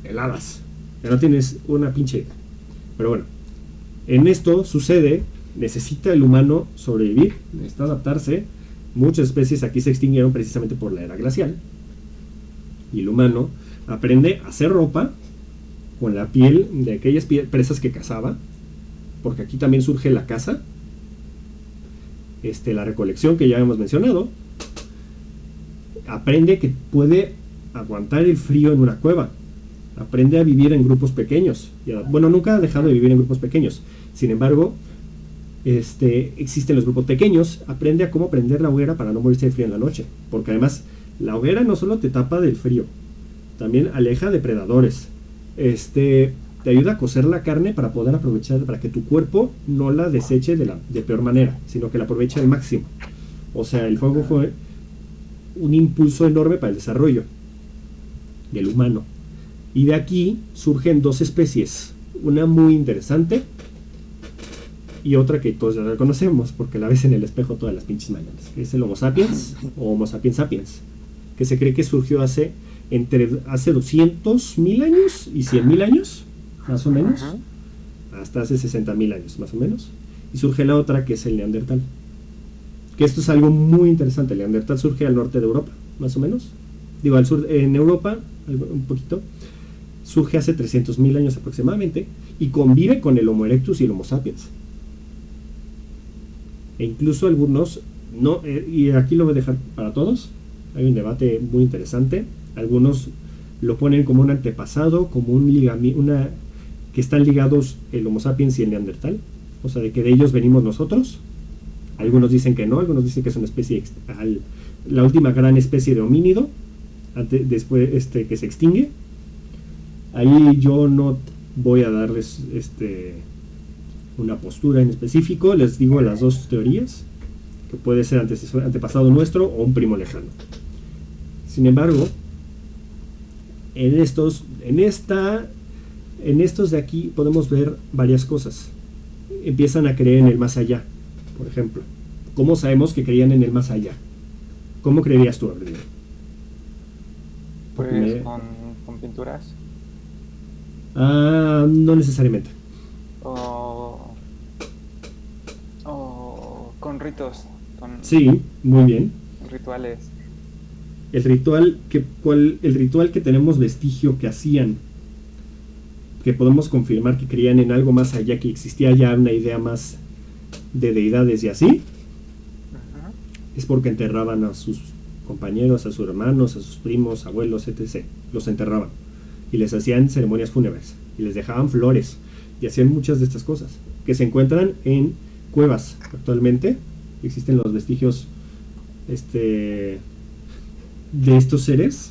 heladas. Ya no tienes una pinche idea. Pero bueno, en esto sucede, necesita el humano sobrevivir, necesita adaptarse. Muchas especies aquí se extinguieron precisamente por la era glacial. Y el humano aprende a hacer ropa con la piel de aquellas presas que cazaba, porque aquí también surge la caza, la recolección que ya hemos mencionado. Aprende que puede aguantar el frío en una cueva, aprende a vivir en grupos pequeños. Bueno, nunca ha dejado de vivir en grupos pequeños. Sin embargo, existen los grupos pequeños. Aprende a cómo prender la hoguera para no morirse de frío en la noche, porque además la hoguera no solo te tapa del frío, también aleja depredadores. Te ayuda a cocer la carne para poder aprovechar, para que tu cuerpo no la deseche de peor manera, sino que la aproveche al máximo. O sea, el fuego fue un impulso enorme para el desarrollo del humano. Y de aquí surgen dos especies, una muy interesante y otra que todos ya la conocemos porque la ves en el espejo todas las pinches mañanas, que es el Homo sapiens o Homo sapiens sapiens, que se cree que surgió hace 200.000 años y 100.000 años, más o menos, hasta hace 60.000 años, más o menos. Y surge la otra, que es el Neandertal. Que esto es algo muy interesante. El Neandertal surge al norte de Europa, más o menos. Digo, al sur, en Europa, un poquito. Surge hace 300.000 años aproximadamente y convive con el Homo erectus y el Homo sapiens. E incluso algunos, no, y aquí lo voy a dejar para todos, hay un debate muy interesante. Algunos lo ponen como un antepasado, como que están ligados el Homo sapiens y el Neandertal, o sea, de que de ellos venimos nosotros. Algunos dicen que no, algunos dicen que es una especie, la última gran especie de homínido, después que se extingue. Ahí yo no voy a darles una postura en específico, les digo las dos teorías, que puede ser antepasado nuestro o un primo lejano. Sin embargo, en estos de aquí podemos ver varias cosas. Empiezan a creer en el más allá, por ejemplo. ¿Cómo sabemos que creían en el más allá? ¿Cómo creerías tú, Abril? Pues con pinturas. No necesariamente. O con ritos. Sí, muy bien. Rituales. El ritual que tenemos vestigio que hacían, que podemos confirmar que creían en algo más allá, que existía ya una idea más de deidades y así, es porque enterraban a sus compañeros, a sus hermanos, a sus primos, abuelos, etc. Los enterraban y les hacían ceremonias fúnebres y les dejaban flores y hacían muchas de estas cosas que se encuentran en cuevas actualmente. Existen los vestigios de estos seres,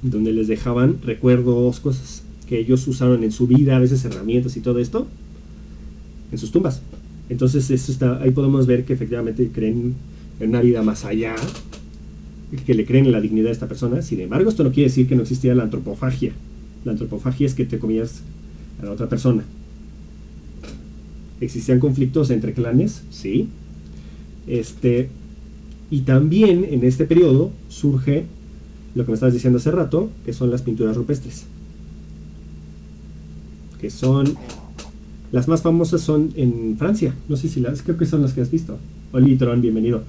donde les dejaban recuerdos, cosas que ellos usaron en su vida, a veces herramientas y todo esto, en sus tumbas. Entonces eso está, ahí podemos ver que efectivamente creen en una vida más allá, que le creen en la dignidad de esta persona. Sin embargo, esto no quiere decir que no existía la antropofagia. La antropofagia es que te comías a la otra persona. ¿Existían conflictos entre clanes? Sí. Y también en este periodo surge lo que me estabas diciendo hace rato, que son las pinturas rupestres. Que son... Las más famosas son en Francia. No sé si las... Creo que son las que has visto. Oli Tron, bienvenido.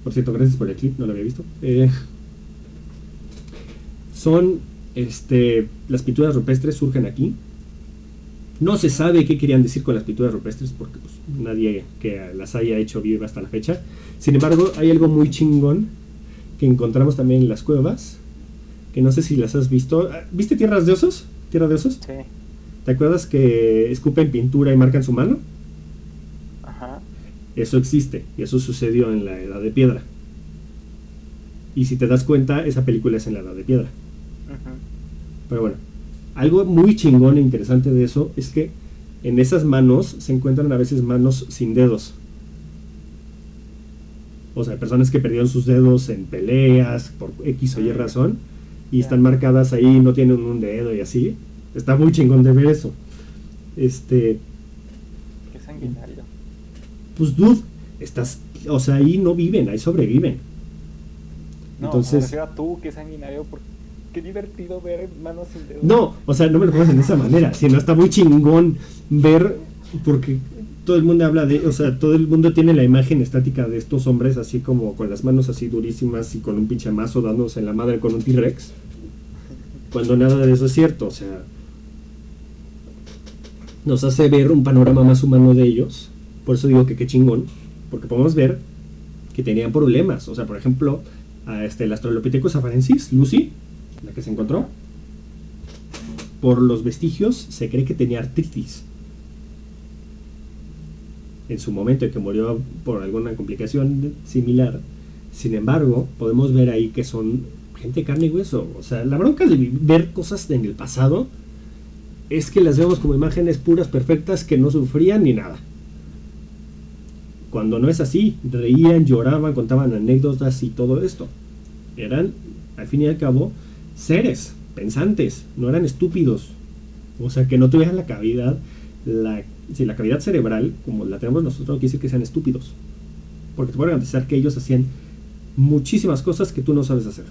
Por cierto, gracias por el clip, no lo había visto. Son... las pinturas rupestres surgen aquí. No se sabe qué querían decir con las pinturas rupestres porque pues, nadie que las haya hecho vive hasta la fecha. Sin embargo, hay algo muy chingón que encontramos también en las cuevas, que no sé si las has visto. ¿Viste Tierras de Osos? ¿Tierra de Osos? Sí. ¿Te acuerdas que escupen pintura y marcan su mano? Ajá. Eso existe, y eso sucedió en la Edad de Piedra. Y si te das cuenta, esa película es en la Edad de Piedra. Uh-huh. Pero bueno, algo muy chingón e interesante de eso es que en esas manos se encuentran a veces manos sin dedos. O sea, personas que perdieron sus dedos en peleas por X o Y razón y están marcadas ahí, no tienen un dedo y así. Está muy chingón de ver eso. Qué sanguinario. Pues dude, o sea, ahí no viven, ahí sobreviven. No, entonces, me refiero a tú, qué sanguinario, porque qué divertido ver manos sin dedos. No, o sea, no me lo pongas de esa manera, sino está muy chingón ver, porque todo el mundo habla de, o sea, todo el mundo tiene la imagen estática de estos hombres así como con las manos así durísimas y con un pinche mazo dándose en la madre con un T-Rex, cuando nada de eso es cierto. O sea, nos hace ver un panorama más humano de ellos. Por eso digo que qué chingón, porque podemos ver que tenían problemas. O sea, por ejemplo, el Australopithecus afarensis, Lucy, la que se encontró, por los vestigios se cree que tenía artritis en su momento, y que murió por alguna complicación similar. Sin embargo, podemos ver ahí que son gente de carne y hueso. O sea, la bronca de ver cosas en el pasado es que las vemos como imágenes puras, perfectas, que no sufrían ni nada. Cuando no es así, reían, lloraban, contaban anécdotas y todo esto. Eran, al fin y al cabo, seres pensantes, no eran estúpidos. O sea, que no tuvieran la cavidad, la cavidad cerebral como la tenemos nosotros, no quiere decir que sean estúpidos. Porque te puedo garantizar que ellos hacían muchísimas cosas que tú no sabes hacer.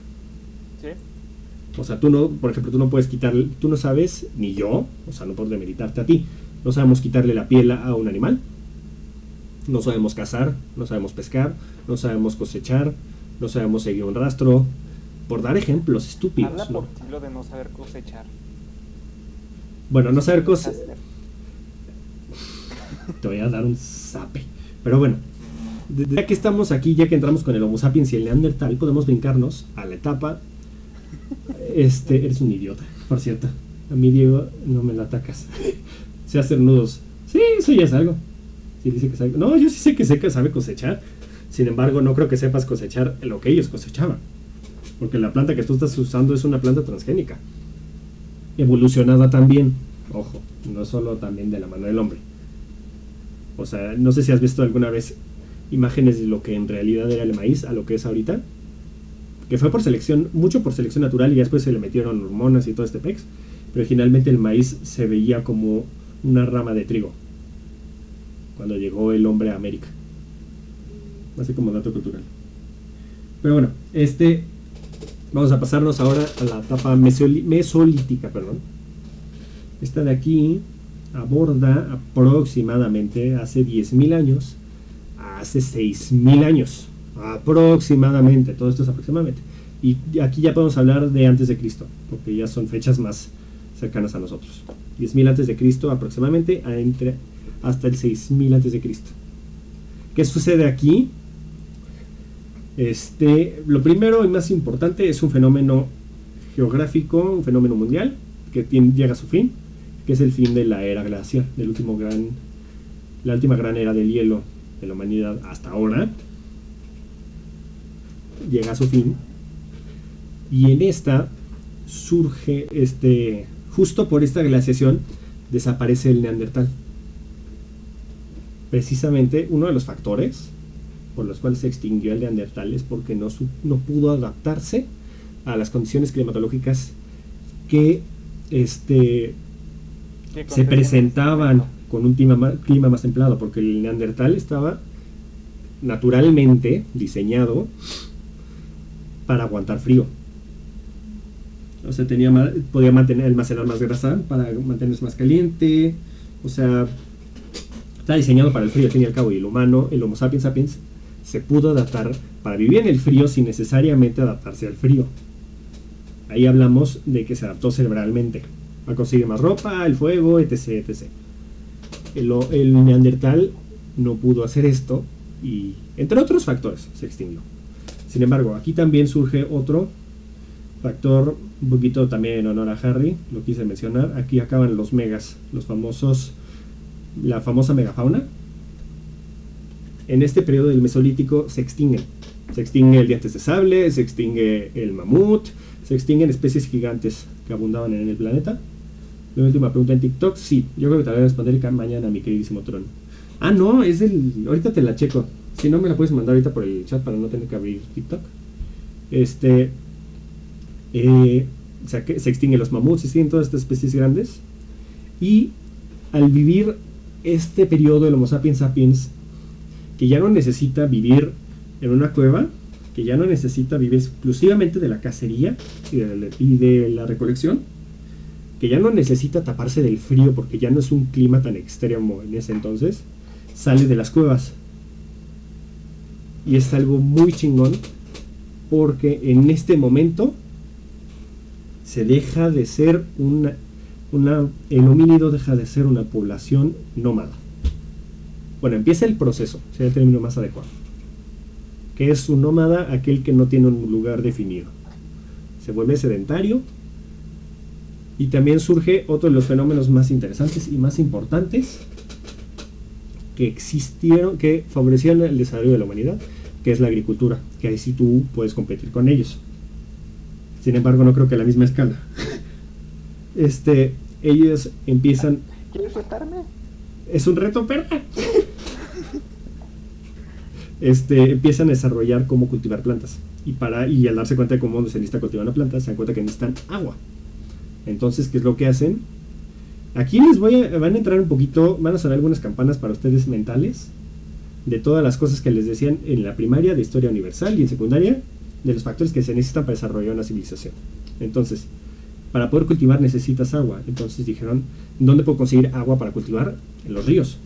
¿Sí? O sea, tú no, por ejemplo, tú no puedes quitarle, tú no sabes, ni yo, o sea, no puedo demeritarte a ti, no sabemos quitarle la piel a un animal, no sabemos cazar, no sabemos pescar, no sabemos cosechar, no sabemos seguir un rastro, por dar ejemplos estúpidos. Habla por ti lo de no saber cosechar. Bueno, no saber cosechar. Te voy a dar un zape. Pero bueno, ya que estamos aquí, ya que entramos con el Homo sapiens y el Neandertal, podemos brincarnos a la etapa. Eres un idiota, por cierto. A mí, Diego, no me lo atacas. Sé hacer nudos. Sí, eso ya es algo. Sí, dice que sabe. No, yo sí sé que sabe cosechar. Sin embargo, no creo que sepas cosechar lo que ellos cosechaban. Porque la planta que tú estás usando es una planta transgénica. Evolucionada también. Ojo, no solo también de la mano del hombre. O sea, no sé si has visto alguna vez imágenes de lo que en realidad era el maíz a lo que es ahorita. Que fue por selección, mucho por selección natural, y después se le metieron hormonas y todo este pex. Pero originalmente el maíz se veía como una rama de trigo cuando llegó el hombre a América. Así como dato cultural. Pero bueno, vamos a pasarnos ahora a la etapa mesolítica, perdón. Esta de aquí aborda aproximadamente hace 10.000 años, hace 6.000 años, aproximadamente, todo esto es aproximadamente. Y aquí ya podemos hablar de antes de Cristo, porque ya son fechas más cercanas a nosotros. 10.000 antes de Cristo aproximadamente, hasta el 6.000 antes de Cristo. ¿Qué sucede aquí? Lo primero y más importante es un fenómeno geográfico, un fenómeno mundial que llega a su fin, que es el fin de la era glacial, la última gran era del hielo de la humanidad hasta ahora. Llega a su fin, y en esta surge, justo por esta glaciación desaparece el Neandertal. precisamente uno de los factores por los cuales se extinguió el neandertal es porque no pudo adaptarse a las condiciones climatológicas que se presentaban con un clima más templado, porque el neandertal estaba naturalmente diseñado para aguantar frío. O sea, podía almacenar más grasa para mantenerse más caliente. O sea, está diseñado para el frío al fin y al cabo. Y el Homo sapiens sapiens, se pudo adaptar para vivir en el frío sin necesariamente adaptarse al frío. Ahí hablamos de que se adaptó cerebralmente a conseguir más ropa, el fuego, etc. El neandertal no pudo hacer esto y, entre otros factores, se extinguió. Sin embargo, aquí también surge otro factor, un poquito también en honor a Harry, lo quise mencionar. Aquí acaban los megas, la famosa megafauna. En este periodo del Mesolítico se extinguen. Se extingue el dientes de sable, se extingue el mamut, se extinguen especies gigantes que abundaban en el planeta. La última pregunta en TikTok, sí, yo creo que te la voy a responder mañana, mi queridísimo Tron. Ah, no, ahorita te la checo. Si no, me la puedes mandar ahorita por el chat para no tener que abrir TikTok. O sea, que se extinguen los mamuts, se extinguen todas estas especies grandes. Y al vivir este periodo del Homo sapiens sapiens, que ya no necesita vivir en una cueva, que ya no necesita vivir exclusivamente de la cacería y de la recolección, que ya no necesita taparse del frío porque ya no es un clima tan extremo en ese entonces, sale de las cuevas. Y es algo muy chingón porque en este momento se deja de ser el homínido deja de ser una población nómada. Bueno, empieza el proceso, sería el término más adecuado. Que es un nómada aquel que no tiene un lugar definido. Se vuelve sedentario. Y también surge otro de los fenómenos más interesantes y más importantes que existieron, que favorecían el desarrollo de la humanidad, que es la agricultura, que ahí sí tú puedes competir con ellos. Sin embargo, no creo que a la misma escala. Ellos empiezan... ¿Quieres retarme? Es un reto, perra. Empiezan a desarrollar cómo cultivar plantas. Y al darse cuenta de cómo se necesita cultivar una planta, se dan cuenta que necesitan agua. Entonces, ¿qué es lo que hacen? Aquí van a entrar un poquito, van a sonar algunas campanas para ustedes mentales, de todas las cosas que les decían en la primaria de historia universal y en secundaria, de los factores que se necesitan para desarrollar una civilización. Entonces, para poder cultivar necesitas agua. Entonces dijeron, ¿dónde puedo conseguir agua para cultivar? En los ríos.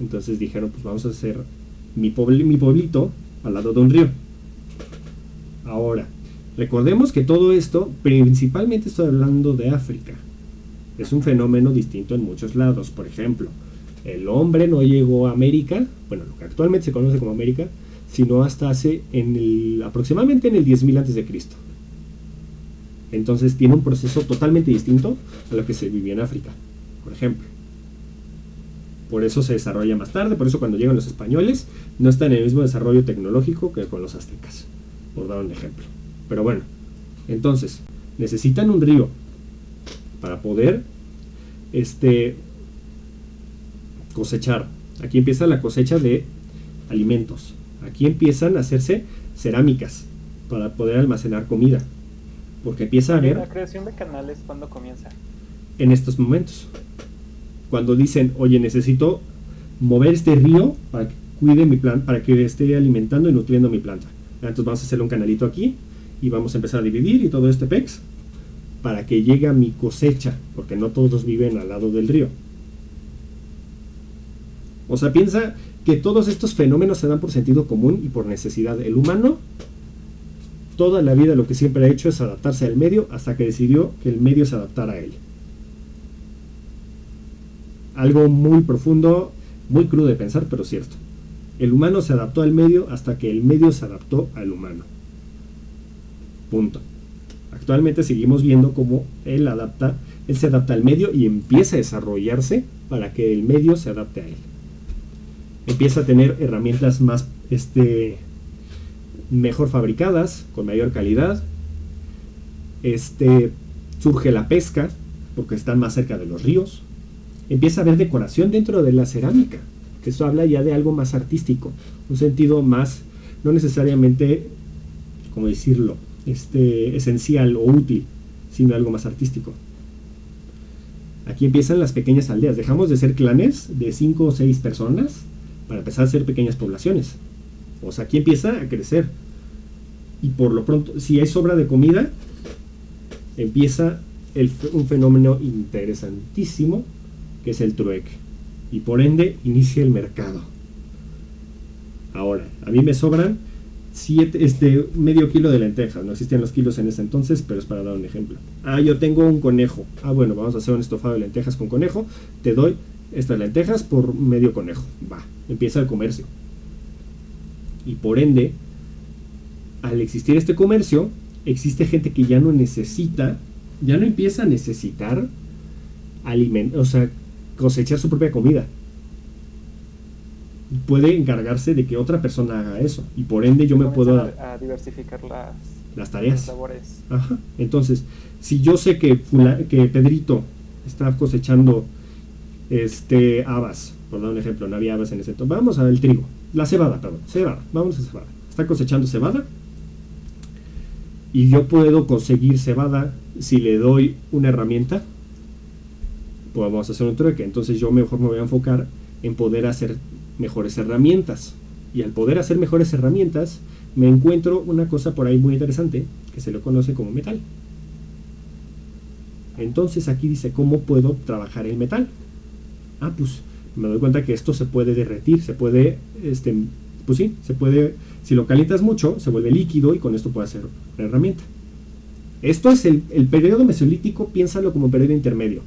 Entonces dijeron, pues vamos a hacer mi pueblito al lado de un río. Ahora, recordemos que todo esto, principalmente estoy hablando de África. Es un fenómeno distinto en muchos lados. Por ejemplo, el hombre no llegó a América, bueno, lo que actualmente se conoce como América, sino hasta aproximadamente en el 10.000 a.C. Entonces tiene un proceso totalmente distinto a lo que se vivía en África, por ejemplo. Por eso se desarrolla más tarde, por eso cuando llegan los españoles no están en el mismo desarrollo tecnológico que con los aztecas, por dar un ejemplo. Pero bueno, entonces, necesitan un río para poder cosechar. Aquí empieza la cosecha de alimentos. Aquí empiezan a hacerse cerámicas para poder almacenar comida. Porque empieza a haber... La creación de canales, ¿cuándo comienza? En estos momentos. Cuando dicen, oye, necesito mover este río para que cuide mi planta, para que esté alimentando y nutriendo mi planta. Entonces vamos a hacerle un canalito aquí y vamos a empezar a dividir y todo este pex para que llegue a mi cosecha, porque no todos viven al lado del río. O sea, piensa que todos estos fenómenos se dan por sentido común y por necesidad. El humano, toda la vida lo que siempre ha hecho es adaptarse al medio hasta que decidió que el medio se adaptara a él. Algo muy profundo, muy crudo de pensar, pero cierto. El humano se adaptó al medio hasta que el medio se adaptó al humano. Punto. Actualmente seguimos viendo cómo él se adapta al medio y empieza a desarrollarse para que el medio se adapte a él. Empieza a tener herramientas más mejor fabricadas, con mayor calidad. Surge la pesca, porque están más cerca de los ríos. Empieza a haber decoración dentro de la cerámica. Esto habla ya de algo más artístico, un sentido más, no necesariamente, ¿cómo decirlo?, esencial o útil, sino algo más artístico. Aquí empiezan las pequeñas aldeas. Dejamos de ser clanes de 5 o 6 personas para empezar a ser pequeñas poblaciones. O sea, aquí empieza a crecer. Y por lo pronto, si hay sobra de comida, empieza un fenómeno interesantísimo, que es el trueque. Y por ende, inicia el mercado. Ahora, a mí me sobran medio kilo de lentejas. No existían los kilos en ese entonces, pero es para dar un ejemplo. Yo tengo un conejo. Bueno, vamos a hacer un estofado de lentejas con conejo. Te doy estas lentejas por medio conejo. Va, empieza el comercio. Y por ende, al existir este comercio, existe gente que ya no necesita, ya no empieza a necesitar cosechar su propia comida. Puede encargarse de que otra persona haga eso, y por ende yo me puedo a diversificar las tareas, las labores. Ajá. Entonces, si yo sé que Pedrito está cosechando habas, por dar un ejemplo, no había habas en ese entonces, vamos al trigo, cebada, vamos a cebada, está cosechando cebada, y yo puedo conseguir cebada si le doy una herramienta, pues vamos a hacer un trueque. Entonces yo mejor me voy a enfocar en poder hacer mejores herramientas, y al poder hacer mejores herramientas me encuentro una cosa por ahí muy interesante que se lo conoce como metal. Entonces aquí dice, ¿cómo puedo trabajar el metal? Pues me doy cuenta que esto se puede derretir, se puede, pues sí, se puede, si lo calientas mucho, se vuelve líquido, y con esto puedo hacer una herramienta. Esto es el periodo mesolítico, piénsalo como un periodo intermedio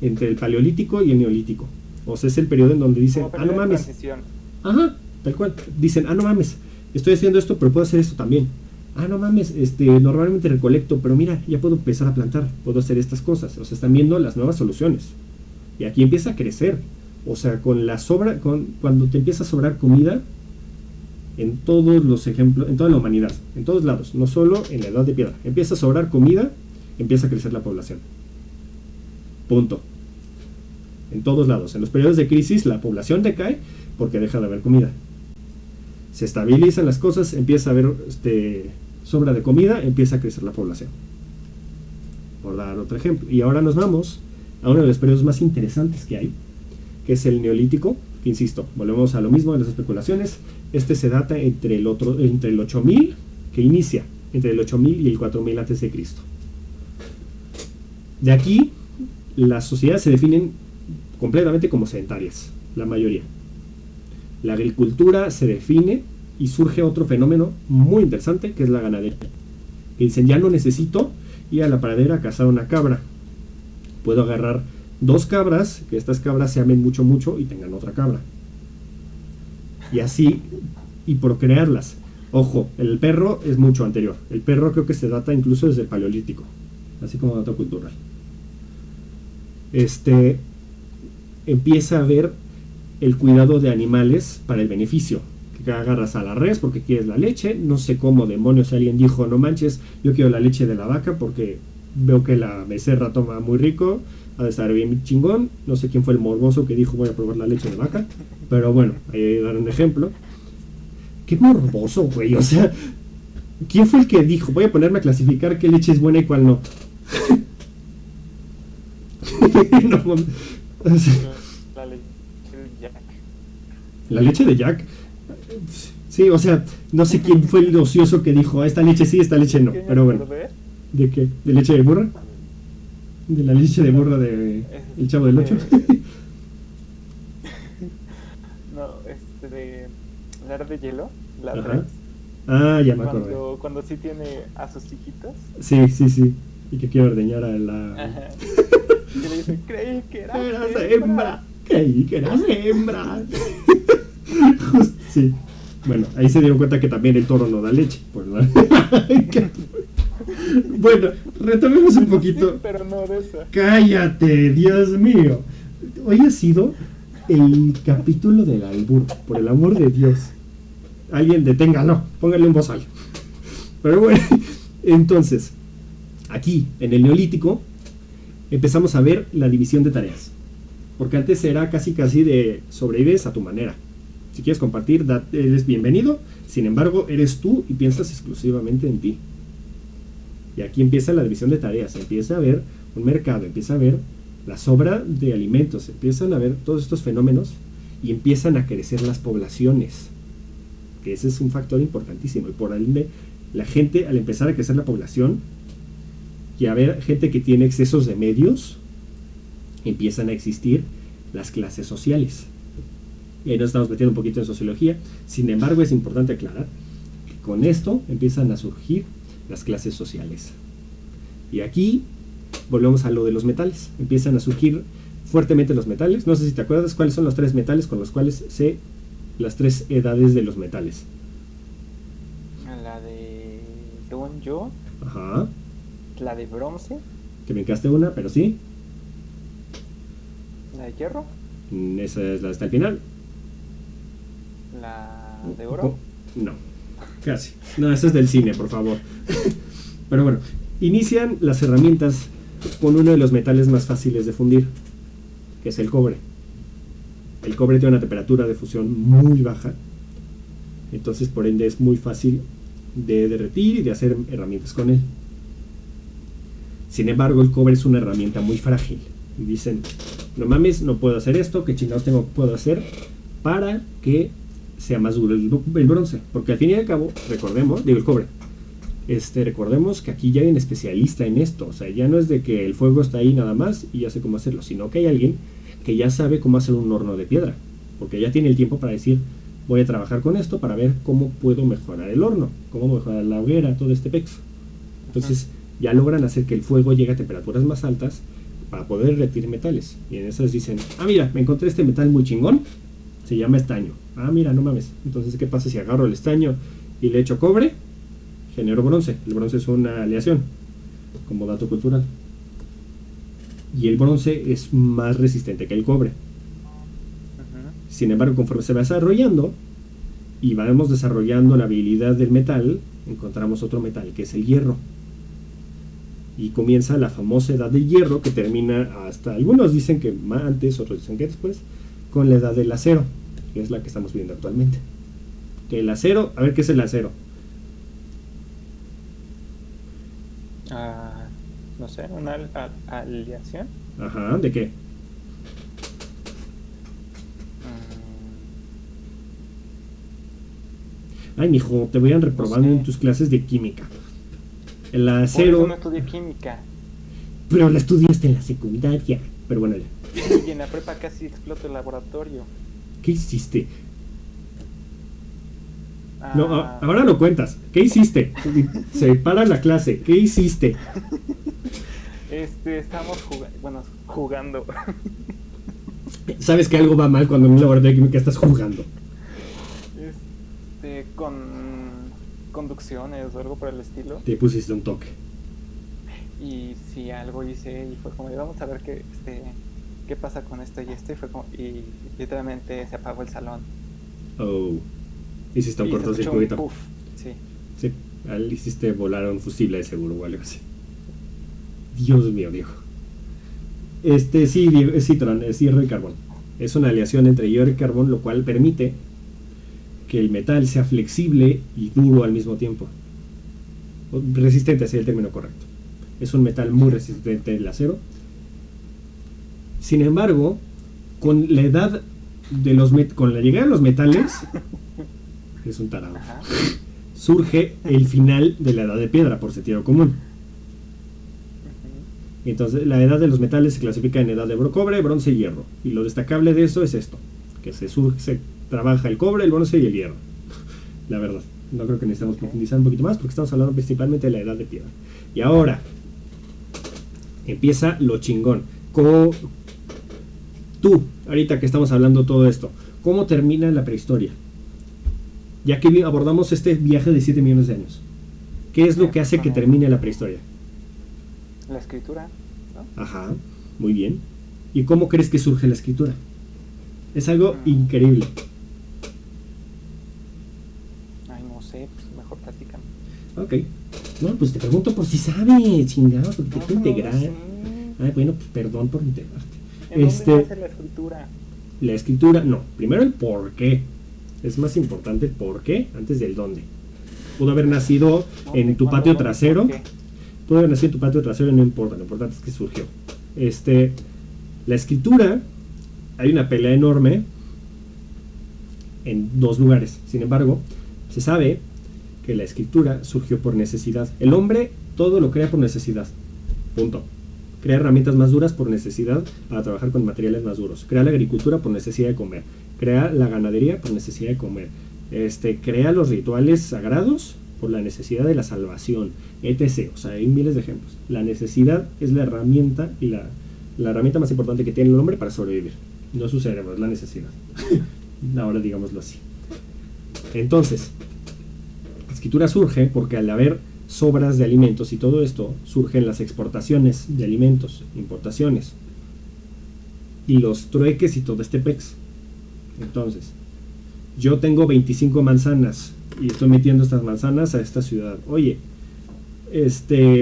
entre el paleolítico y el neolítico. O sea, es el periodo en donde dicen, no mames. Transición. Ajá, tal cual. Dicen, no mames, estoy haciendo esto, pero puedo hacer esto también. No mames, normalmente recolecto, pero mira, ya puedo empezar a plantar, puedo hacer estas cosas. O sea, están viendo las nuevas soluciones. Y aquí empieza a crecer. O sea, cuando te empieza a sobrar comida, en todos los ejemplos, en toda la humanidad, en todos lados, no solo en la edad de piedra, empieza a sobrar comida, empieza a crecer la población. Punto. En todos lados. En los periodos de crisis la población decae porque deja de haber comida. Se estabilizan las cosas, empieza a haber sobra de comida, empieza a crecer la población. Por dar otro ejemplo. Y ahora nos vamos a uno de los periodos más interesantes que hay, que es el neolítico, que insisto, volvemos a lo mismo de las especulaciones. Se data entre el 8000, que inicia entre el 8000 y el 4000 a.C. De aquí, las sociedades se definen completamente como sedentarias, la mayoría. La agricultura se define y surge otro fenómeno muy interesante, que es la ganadería. Que dicen, ya no necesito ir a la pradera a cazar una cabra. Puedo agarrar 2 cabras, que estas cabras se amen mucho, mucho y tengan otra cabra. Y así, y procrearlas. Ojo, el perro es mucho anterior. El perro creo que se data incluso desde el paleolítico, así como dato cultural. Empieza a haber el cuidado de animales para el beneficio. Que agarras a la res porque quieres la leche. No sé cómo demonios alguien dijo, no manches, yo quiero la leche de la vaca porque veo que la becerra toma muy rico, ha de estar bien chingón. No sé quién fue el morboso que dijo voy a probar la leche de vaca, pero bueno, ahí dar un ejemplo. Qué morboso, güey, o sea, ¿quién fue el que dijo voy a ponerme a clasificar qué leche es buena y cuál no? No, o sea, La leche de Jack. ¿La leche de Jack? Sí, o sea, no sé quién fue el ocioso que dijo esta leche sí, esta leche no, pero bueno. ¿De qué? ¿De leche de burra? ¿De la leche de burra de El Chavo del Ocho? No, de la era de hielo, la Ajá. 3. Ya me acordé. Cuando sí tiene a sus hijitos. Sí. Y que quiere ordeñar a la... Ajá. Y le dice, creí que eras hembra. Creí que eras hembra. Sí. Bueno, ahí se dieron cuenta que también el toro no da leche. Pues, ¿no? Bueno, retomemos un poquito. Sí, pero no de esa. Cállate, Dios mío. Hoy ha sido el capítulo del albur, por el amor de Dios. Alguien deténgalo, póngale un bozal. Pero bueno, entonces, aquí, en el Neolítico, empezamos a ver la división de tareas. Porque antes era casi de sobrevives a tu manera. Si quieres compartir, eres bienvenido. Sin embargo, eres tú y piensas exclusivamente en ti. Y aquí empieza la división de tareas. Empieza a haber un mercado, empieza a haber la sobra de alimentos, empiezan a haber todos estos fenómenos y empiezan a crecer las poblaciones. Que ese es un factor importantísimo. Y por ende, la gente, al empezar a crecer la población y a haber gente que tiene excesos de medios, empiezan a existir las clases sociales. Y ahí nos estamos metiendo un poquito en sociología. Sin embargo, es importante aclarar que con esto empiezan a surgir las clases sociales. Y aquí volvemos a lo de los metales. Empiezan a surgir fuertemente los metales. No sé si te acuerdas cuáles son los 3 metales con los cuales las 3 edades de los metales. La de, según yo, ajá, la de bronce. Que brincaste una, pero sí. La de hierro. Esa es la hasta el final. La de oro. No, casi. No, eso es del cine, por favor. Pero bueno, inician las herramientas con uno de los metales más fáciles de fundir, que es el cobre. El cobre tiene una temperatura de fusión muy baja, entonces por ende es muy fácil de derretir y de hacer herramientas con él. Sin embargo, el cobre es una herramienta muy frágil. Y dicen, no mames, no puedo hacer esto, ¿qué chingados puedo hacer para que sea más duro el bronce? Porque al fin y al cabo, el cobre. Recordemos que aquí ya hay un especialista en esto. O sea, ya no es de que el fuego está ahí nada más y ya sé cómo hacerlo, sino que hay alguien que ya sabe cómo hacer un horno de piedra. Porque ya tiene el tiempo para decir, voy a trabajar con esto para ver cómo puedo mejorar el horno, cómo mejorar la hoguera, todo este pex. Entonces, ya logran hacer que el fuego llegue a temperaturas más altas para poder derretir metales. Y en esas dicen, mira, me encontré este metal muy chingón, se llama estaño. Mira, no mames. Entonces, ¿qué pasa si agarro el estaño y le echo cobre? Genero bronce. El bronce es una aleación, como dato cultural. Y el bronce es más resistente que el cobre. Sin embargo, conforme se va desarrollando y vamos desarrollando la habilidad del metal, encontramos otro metal, que es el hierro. Y comienza la famosa edad del hierro, que termina hasta, algunos dicen que antes, otros dicen que después, con la edad del acero, que es la que estamos viendo actualmente. Que el acero, a ver, ¿qué es el acero? No sé, una aleación. Ajá, ¿de qué? Ay, mijo, te voy a reprobar en tus clases de química. El acero... Por eso no estudié química. Pero la estudiaste en la secundaria. Pero bueno, ya. Y en la prepa casi explotó el laboratorio. ¿Qué hiciste? No, ahora lo cuentas. ¿Qué hiciste? Se para la clase. ¿Qué hiciste? Estábamos jugando. Sabes que algo va mal cuando en un laboratorio de química estás jugando. Con conducciones o algo por el estilo. Te pusiste un toque. Y sí, algo hice y fue como, vamos a ver qué pasa con esto y esto. Y literalmente se apagó el salón. Oh. Hiciste un cortocircuito. Sí. Sí, hiciste volar un fusible de seguro o algo así. Dios mío, viejo. Sí, es Citron, es hierro y carbón. Es una aleación entre hierro y carbón, lo cual permite que el metal sea flexible y duro al mismo tiempo. Resistente sería el término correcto. Es un metal muy resistente al acero. Sin embargo, con la edad de con la llegada de los metales, es un tarado, surge el final de la edad de piedra por sentido común. Entonces, la edad de los metales se clasifica en edad de cobre, bronce y hierro. Y lo destacable de eso es esto, que se trabaja el cobre, el bronce y el hierro. La verdad, no creo que necesitamos profundizar un poquito más porque estamos hablando principalmente de la edad de piedra. Y ahora empieza lo chingón. Tú, ahorita que estamos hablando todo esto, ¿cómo termina la prehistoria? Ya que abordamos este viaje de 7 millones de años, ¿qué es lo que hace que termine la prehistoria? La escritura, ¿no? Ajá, muy bien. ¿Y cómo crees que surge la escritura? Es algo increíble. Ay, no sé, pues mejor platícame. Ok. No, pues te pregunto por si sabes, chingado, porque te tengo que integrar. No sé. Ay, bueno, pues perdón por integrarte. ¿En dónde nace la escritura? La escritura, no. Primero el por qué. Es más importante el por qué antes del dónde. Pudo haber nacido en tu patio trasero. Pudo haber nacido en tu patio trasero y no importa. Lo importante es que surgió. La escritura, hay una pelea enorme en dos lugares. Sin embargo, se sabe que la escritura surgió por necesidad. El hombre todo lo crea por necesidad. Punto. Crea herramientas más duras por necesidad para trabajar con materiales más duros. Crea la agricultura por necesidad de comer. Crea la ganadería por necesidad de comer. Crea los rituales sagrados por la necesidad de la salvación, etc. O sea, hay miles de ejemplos. La necesidad es la herramienta y la herramienta más importante que tiene el hombre para sobrevivir. No su cerebro, es la necesidad. Ahora digámoslo así. Entonces, la escritura surge porque al haber sobras de alimentos y todo esto, surgen las exportaciones de alimentos, importaciones, y los trueques y todo este pex. Entonces, yo tengo 25 manzanas y estoy metiendo estas manzanas a esta ciudad. Oye,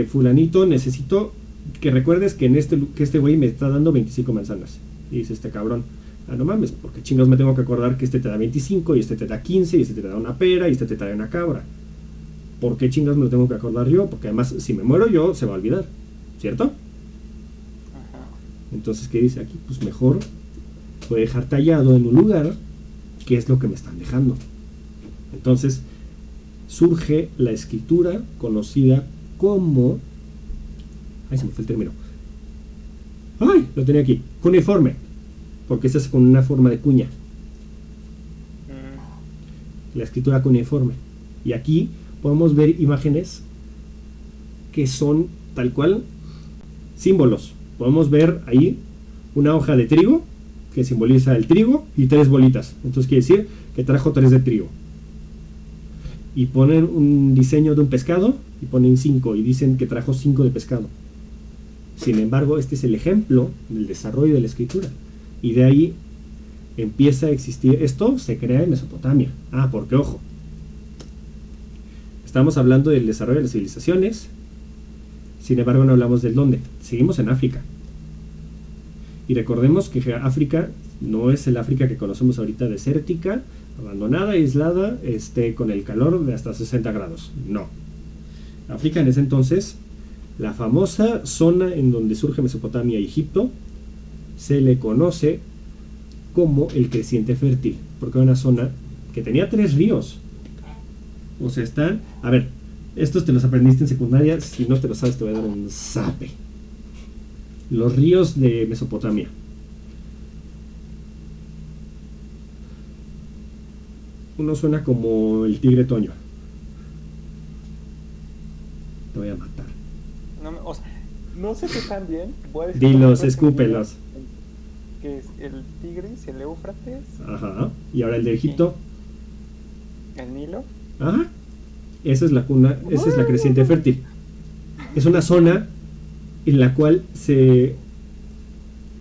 fulanito, necesito que recuerdes que que este güey me está dando 25 manzanas. Y dice este cabrón, no mames, porque chingados me tengo que acordar que este te da 25 y este te da 15 y este te da una pera y este te trae una cabra. ¿Por qué chingados me lo tengo que acordar yo? Porque además, si me muero yo, se va a olvidar, ¿cierto? Ajá. Entonces, ¿qué dice aquí? Pues mejor voy a dejar tallado en un lugar qué es lo que me están dejando. Entonces, surge la escritura conocida como... Ay, se me fue el término. ¡Ay! Lo tenía aquí. Cuneiforme. Porque se hace con una forma de cuña. La escritura cuneiforme. Y aquí podemos ver imágenes que son tal cual símbolos. Podemos ver ahí una hoja de trigo que simboliza el trigo y 3 bolitas. Entonces quiere decir que trajo 3 de trigo. Y ponen un diseño de un pescado y ponen 5 y dicen que trajo 5 de pescado. Sin embargo, este es el ejemplo del desarrollo de la escritura. Y de ahí empieza a existir. Esto se crea en Mesopotamia. Porque ojo, estamos hablando del desarrollo de las civilizaciones. Sin embargo, no hablamos del dónde. Seguimos en África. Y recordemos que África no es el África que conocemos ahorita, desértica, abandonada, aislada, con el calor de hasta 60 grados. No. África en ese entonces, la famosa zona en donde surge Mesopotamia y Egipto, se le conoce como el creciente fértil, porque era una zona que tenía 3 ríos. O sea, están... A ver, estos te los aprendiste en secundaria, si no te lo sabes te voy a dar un zape. Los ríos de Mesopotamia. Uno suena como el tigre Toño. Te voy a matar. No sé si están bien. Dilos, escúpelos. Que es el Tigris, el Éufrates. Ajá. ¿Y ahora el de Egipto? ¿El Nilo? Ajá. Esa es la cuna, esa es la creciente fértil. Es una zona en la cual se...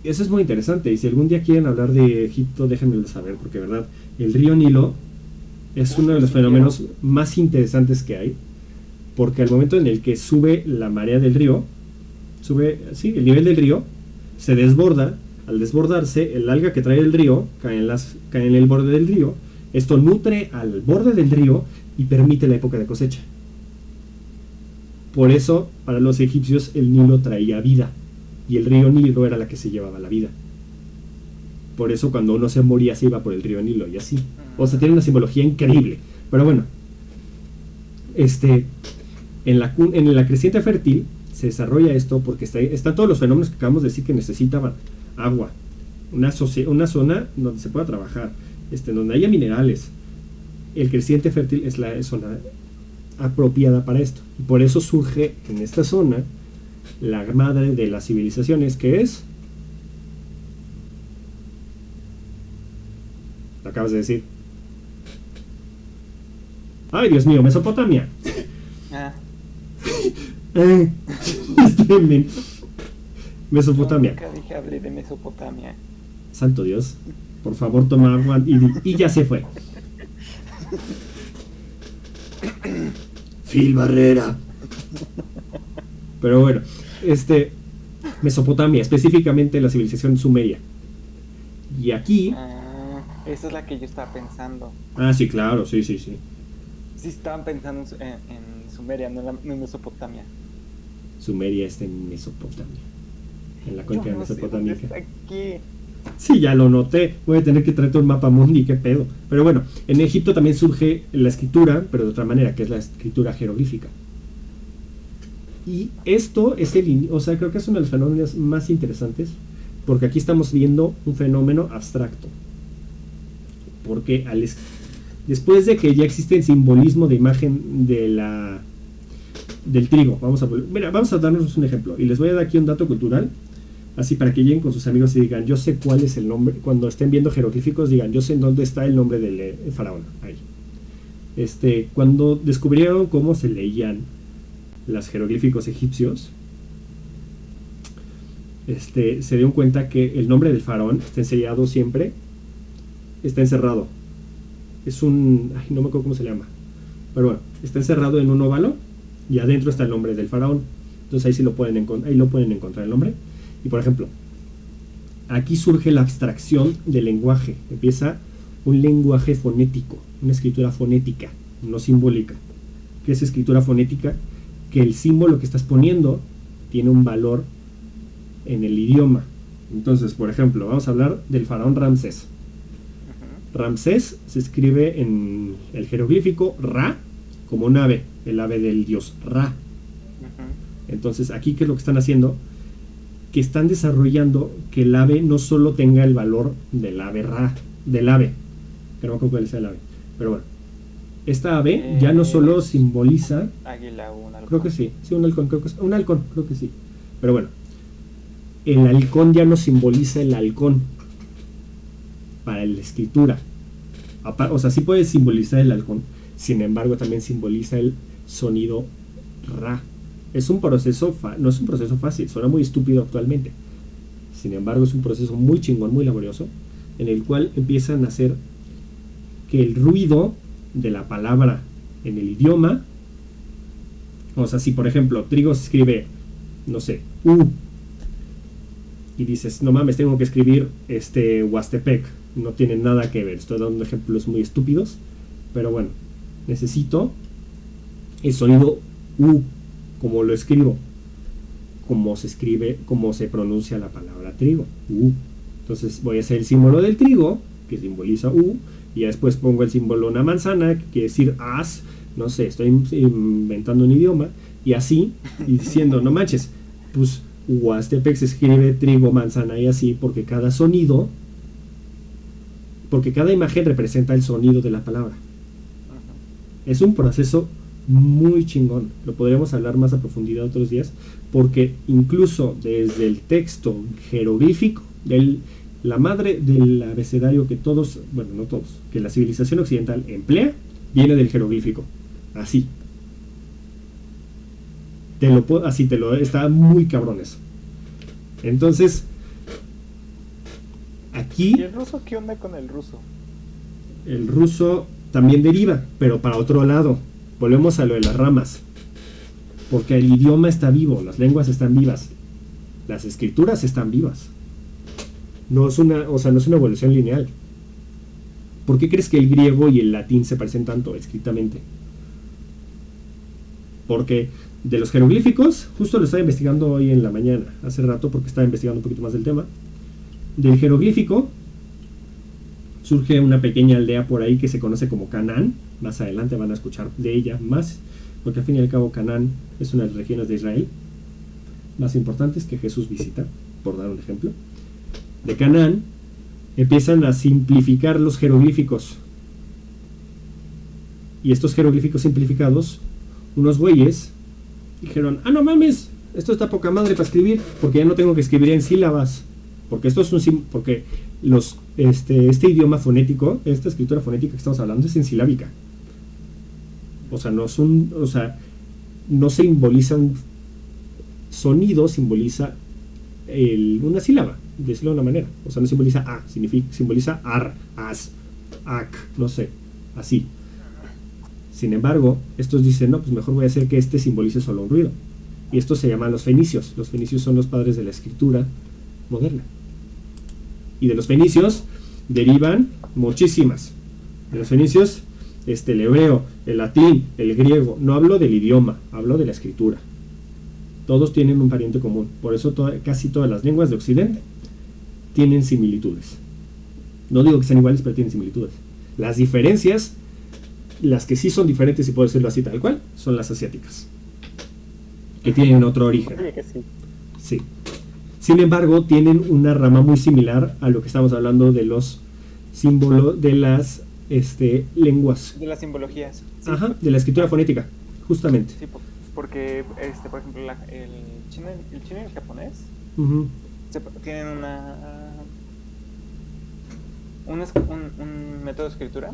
Eso es muy interesante. Y si algún día quieren hablar de Egipto, déjenmelo saber, porque verdad, el río Nilo es uno de los fenómenos más interesantes que hay, porque al momento en el que sube la marea del río, el nivel del río se desborda. Al desbordarse, el alga que trae el río cae en el borde del río. Esto nutre al borde del río y permite la época de cosecha. Por eso, para los egipcios, el Nilo traía vida y el río Nilo era la que se llevaba la vida. Por eso, cuando uno se moría, se iba por el río Nilo y así. O sea, tiene una simbología increíble. Pero bueno, en la creciente fértil se desarrolla esto porque están todos los fenómenos que acabamos de decir que necesitaban. Agua, una zona donde se pueda trabajar, donde haya minerales. El creciente fértil es la zona apropiada para esto. Y por eso surge en esta zona la madre de las civilizaciones, que es... Lo acabas de decir. ¡Ay, Dios mío! Mesopotamia. Mesopotamia. Nunca dije hablé de Mesopotamia. Santo Dios, por favor toma agua y ya se fue. Phil Barrera. Pero bueno, Mesopotamia, específicamente la civilización sumeria. Y aquí... esa es la que yo estaba pensando. Sí, claro, sí. Sí, estaban pensando en Sumeria, no en Mesopotamia. Sumeria está en Mesopotamia. En la cuenca mesopotámica. Está aquí. Sí, ya lo noté. Voy a tener que traerte un mapa mundi, qué pedo. Pero bueno, en Egipto también surge la escritura, pero de otra manera, que es la escritura jeroglífica. Y esto es creo que es uno de los fenómenos más interesantes, porque aquí estamos viendo un fenómeno abstracto. Porque después de que ya existe el simbolismo de imagen del trigo, vamos a darnos un ejemplo. Y les voy a dar aquí un dato cultural, así para que lleguen con sus amigos y digan, yo sé cuál es el nombre. Cuando estén viendo jeroglíficos, digan, yo sé en dónde está el nombre del faraón. Ahí. Cuando descubrieron cómo se leían los jeroglíficos egipcios, se dieron cuenta que el nombre del faraón está encerrado siempre, está encerrado. Es no me acuerdo cómo se llama, pero bueno, está encerrado en un óvalo y adentro está el nombre del faraón. Entonces ahí sí lo pueden encontrar el nombre. Y por ejemplo, aquí surge la abstracción del lenguaje. Empieza un lenguaje fonético, una escritura fonética, no simbólica. ¿Qué es escritura fonética? Que el símbolo que estás poniendo tiene un valor en el idioma. Entonces, por ejemplo, vamos a hablar del faraón Ramsés. Ramsés se escribe en el jeroglífico Ra como un ave, el ave del dios Ra. Entonces, aquí, ¿qué es lo que están haciendo? Que están desarrollando que el ave no solo tenga el valor del ave Ra, del ave, que no me acuerdo cuál es el ave, pero bueno, esta ave ya no solo simboliza... Águila o un halcón. Creo que sí, un halcón, creo que sí. Pero bueno, el halcón ya no simboliza el halcón para la escritura. O sea, sí puede simbolizar el halcón, sin embargo también simboliza el sonido Ra. Es un proceso, no es un proceso fácil, suena muy estúpido actualmente. Sin embargo, es un proceso muy chingón, muy laborioso, en el cual empiezan a hacer que el ruido de la palabra en el idioma, o sea, si por ejemplo trigo se escribe, no sé, U, y dices, no mames, tengo que escribir Huastepec, no tiene nada que ver. Estoy dando ejemplos muy estúpidos, pero bueno, necesito el sonido U, como lo escribo, como se escribe, como se pronuncia la palabra trigo, U. Entonces voy a hacer el símbolo del trigo, que simboliza U, y ya después pongo el símbolo de una manzana, que quiere decir as, no sé, estoy inventando un idioma, y así, y diciendo, no manches, pues Huastepec se escribe trigo, manzana y así, porque cada sonido, porque cada imagen representa el sonido de la palabra. Es un proceso muy chingón, lo podríamos hablar más a profundidad otros días, porque incluso desde el texto jeroglífico, la madre del abecedario que todos, bueno, no todos, que la civilización occidental emplea, viene del jeroglífico, así. Está muy cabrón eso. Entonces, aquí... ¿Y el ruso qué onda con el ruso? El ruso también deriva, pero para otro lado. Volvemos a lo de las ramas. Porque el idioma está vivo, las lenguas están vivas, las escrituras están vivas. No es una evolución lineal. ¿Por qué crees que el griego y el latín se parecen tanto escritamente? Porque de los jeroglíficos, justo lo estaba investigando hoy en la mañana, hace rato, porque estaba investigando un poquito más del tema. Del jeroglífico surge una pequeña aldea por ahí que se conoce como Canaán. Más adelante van a escuchar de ella más, porque al fin y al cabo Canaán es una de las regiones de Israel más importantes que Jesús visita, por dar un ejemplo. De Canaán empiezan a simplificar los jeroglíficos, y estos jeroglíficos simplificados, unos güeyes dijeron, no mames, esto está poca madre para escribir, porque ya no tengo que escribir en sílabas, porque porque este idioma fonético, esta escritura fonética que estamos hablando es en silábica. O sea, no simboliza un sonido, simboliza una sílaba, decirlo de una manera. O sea, no simboliza a, simboliza ar, as, ac, no sé, así. Sin embargo, estos dicen, no, pues mejor voy a hacer que simbolice solo un ruido. Y estos se llaman los fenicios. Los fenicios son los padres de la escritura moderna. Y de los fenicios derivan muchísimas. De los fenicios, el hebreo, el latín, el griego. No hablo del idioma, hablo de la escritura. Todos tienen un pariente común. Por eso casi todas las lenguas de Occidente tienen similitudes. No digo que sean iguales, pero tienen similitudes. Las diferencias, las que sí son diferentes, si puedo decirlo así tal cual, son las asiáticas, que tienen otro origen. Sí. Sin embargo, tienen una rama muy similar a lo que estamos hablando de los símbolos, de las lenguas. De las simbologías. Sí. Ajá, de la escritura fonética, justamente. Sí, porque, por ejemplo, el chino y el japonés tienen un método de escritura.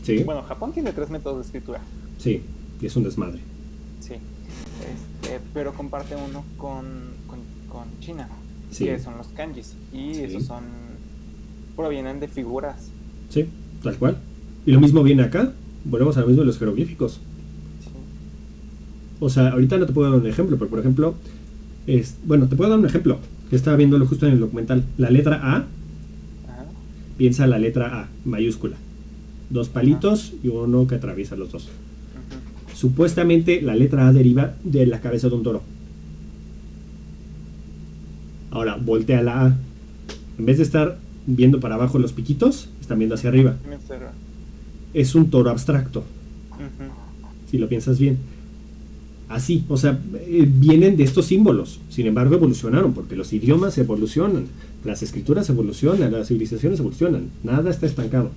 Sí. Bueno, Japón tiene 3 métodos de escritura. Sí, y es un desmadre. Sí. Pero comparte uno con China, sí. Que son los kanjis. Y esos provienen de figuras. Sí, tal cual. Y lo mismo viene acá. Volvemos a lo mismo de los jeroglíficos. Sí. O sea, ahorita no te puedo dar un ejemplo, pero por ejemplo, bueno, te puedo dar un ejemplo, que estaba viéndolo justo en el documental. La letra A, ajá, piensa la letra A, mayúscula. 2 palitos y uno que atraviesa los dos. ajá. Supuestamente la letra A deriva de la cabeza de un toro. Ahora, voltea la A. En vez de estar viendo para abajo los piquitos, están viendo hacia arriba. Es un toro abstracto. Si lo piensas bien. Así, o sea, vienen de estos símbolos. Sin embargo, evolucionaron, porque los idiomas evolucionan, las escrituras evolucionan, las civilizaciones evolucionan. Nada está estancado.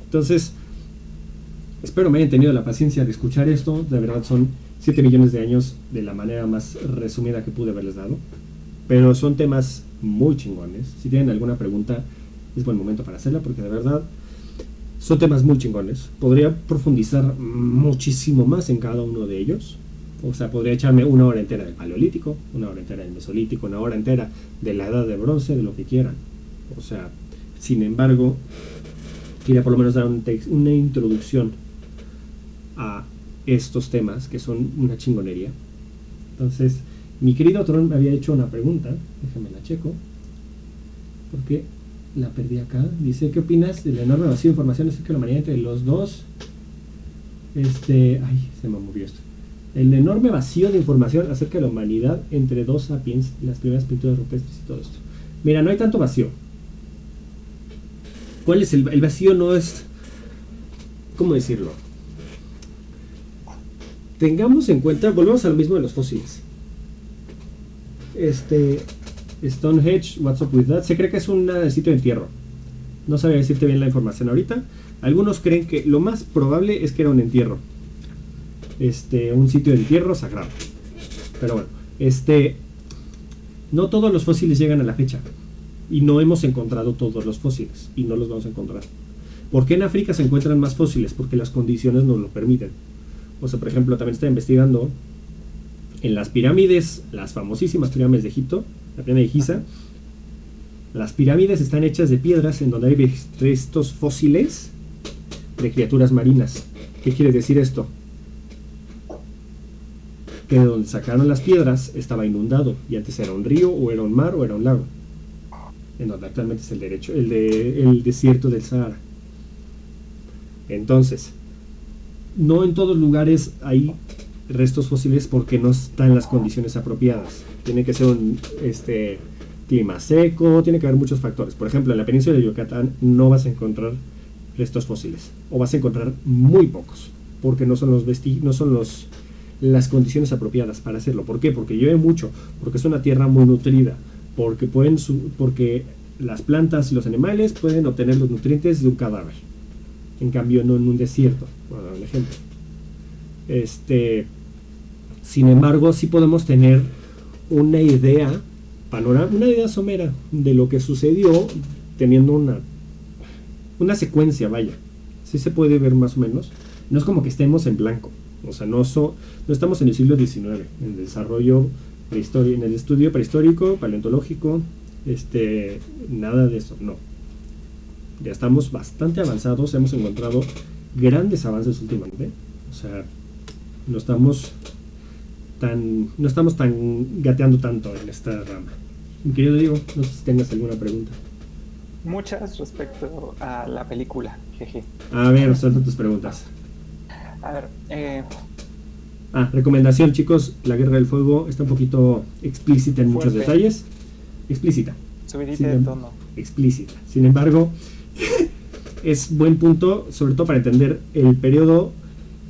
Entonces, espero me hayan tenido la paciencia de escuchar esto. De verdad son 7 millones de años de la manera más resumida que pude haberles dado. Pero son temas muy chingones. Si tienen alguna pregunta, es buen momento para hacerla, porque de verdad son temas muy chingones. Podría profundizar muchísimo más en cada uno de ellos. O sea, podría echarme 1 hora entera del Paleolítico, 1 hora entera del Mesolítico, 1 hora entera de la Edad de Bronce, de lo que quieran. O sea, sin embargo, quería por lo menos dar una introducción a estos temas que son una chingonería. Entonces, mi querido Tron me había hecho una pregunta, déjame la checo, porque la perdí acá. Dice, ¿qué opinas del enorme vacío de información acerca de la humanidad entre los dos? Ay, se me movió esto. El enorme vacío de información acerca de la humanidad entre dos sapiens, las primeras pinturas rupestres y todo esto. Mira, no hay tanto vacío. ¿Cuál es el vacío? No es... ¿Cómo decirlo? Tengamos en cuenta, volvemos a lo mismo de los fósiles. Stonehenge, what's up with that? Se cree que es un sitio de entierro. No sabría decirte bien la información ahorita. Algunos creen que lo más probable es que era un entierro. Un sitio de entierro sagrado. Pero bueno, no todos los fósiles llegan a la fecha. Y no hemos encontrado todos los fósiles. Y no los vamos a encontrar. ¿Por qué en África se encuentran más fósiles? Porque las condiciones nos lo permiten. O sea, por ejemplo, también está investigando en las pirámides, las famosísimas pirámides de Egipto, la pirámide de Giza. Las pirámides están hechas de piedras en donde hay restos fósiles de criaturas marinas. ¿Qué quiere decir esto? Que de donde sacaron las piedras estaba inundado y antes era un río o era un mar o era un lago, en donde actualmente es el desierto del Sahara. Entonces, no en todos lugares hay restos fósiles porque no están las condiciones apropiadas. Tiene que ser un clima seco, tiene que haber muchos factores. Por ejemplo, en la península de Yucatán no vas a encontrar restos fósiles, o vas a encontrar muy pocos, porque no son las condiciones apropiadas para hacerlo. ¿Por qué? Porque llueve mucho, porque es una tierra muy nutrida, porque las plantas y los animales pueden obtener los nutrientes de un cadáver. En cambio, no en un desierto, por dar un ejemplo. Sin embargo, sí podemos tener una idea somera de lo que sucedió, teniendo una secuencia, vaya. Sí se puede ver más o menos. No es como que estemos en blanco. O sea, no estamos en el siglo XIX, en el desarrollo en el estudio prehistórico, paleontológico, nada de eso, no. Ya estamos bastante avanzados, hemos encontrado grandes avances últimamente. O sea, no estamos no estamos tan gateando tanto en esta rama. Mi querido Diego, no sé si tengas alguna pregunta. Muchas respecto a la película, jeje. A ver, suelta tus preguntas. A ver, recomendación, chicos, La Guerra del Fuego está un poquito explícita en muchos detalles. Explícita. Subidita de tono. Explícita. Sin embargo, es buen punto, sobre todo para entender el periodo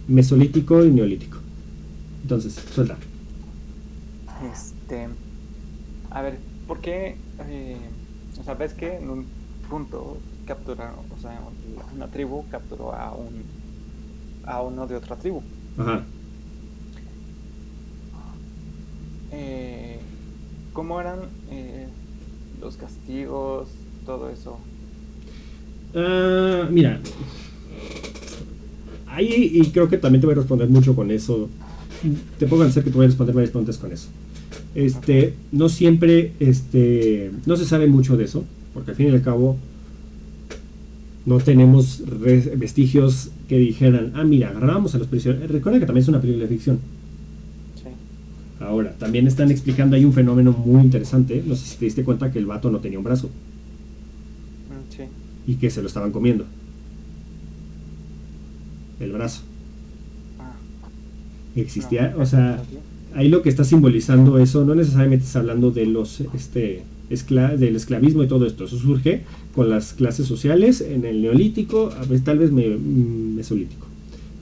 mesolítico y neolítico. Entonces, suelta. A ver, ¿por qué? O sea, ves que en un punto capturaron, o sea, una tribu capturó a uno de otra tribu. Ajá. ¿Cómo eran los castigos, todo eso? Mira, ahí, y creo que también te voy a responder mucho con eso. Te puedo hacer que te voy a responder varias preguntas con eso. No siempre, no se sabe mucho de eso, porque al fin y al cabo no tenemos vestigios que dijeran, mira, agarramos a los prisioneros. Recuerda que también es una película de ficción. Sí. Ahora, también están explicando ahí un fenómeno muy interesante. No sé si te diste cuenta que el vato no tenía un brazo. Sí. Y que se lo estaban comiendo. El brazo. Existía, o sea, ahí lo que está simbolizando eso no necesariamente está hablando de los del esclavismo y todo esto. Eso surge con las clases sociales en el neolítico, tal vez mesolítico.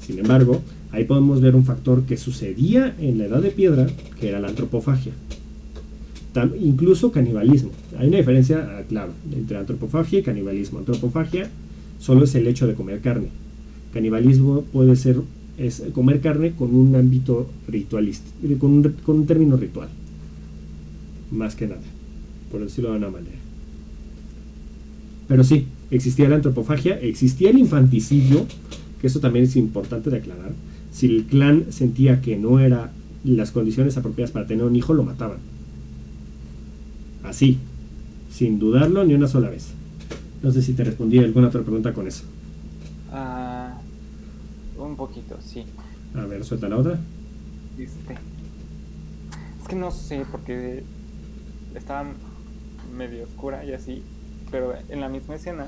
Sin embargo, ahí podemos ver un factor que sucedía en la Edad de Piedra, que era la antropofagia. Incluso canibalismo. Hay una diferencia, claro, entre antropofagia y canibalismo. Antropofagia solo es el hecho de comer carne. Canibalismo puede ser comer carne con un ámbito ritualista, con un término ritual, más que nada, por decirlo de una manera. Pero sí, existía la antropofagia, existía el infanticidio, que eso también es importante de aclarar. Si el clan sentía que no eran las condiciones apropiadas para tener un hijo, lo mataban. Así, sin dudarlo ni una sola vez. No sé si te respondí alguna otra pregunta con eso. Un poquito, sí. A ver, suelta la otra. Es que no sé, porque estaba medio oscura y así, pero en la misma escena,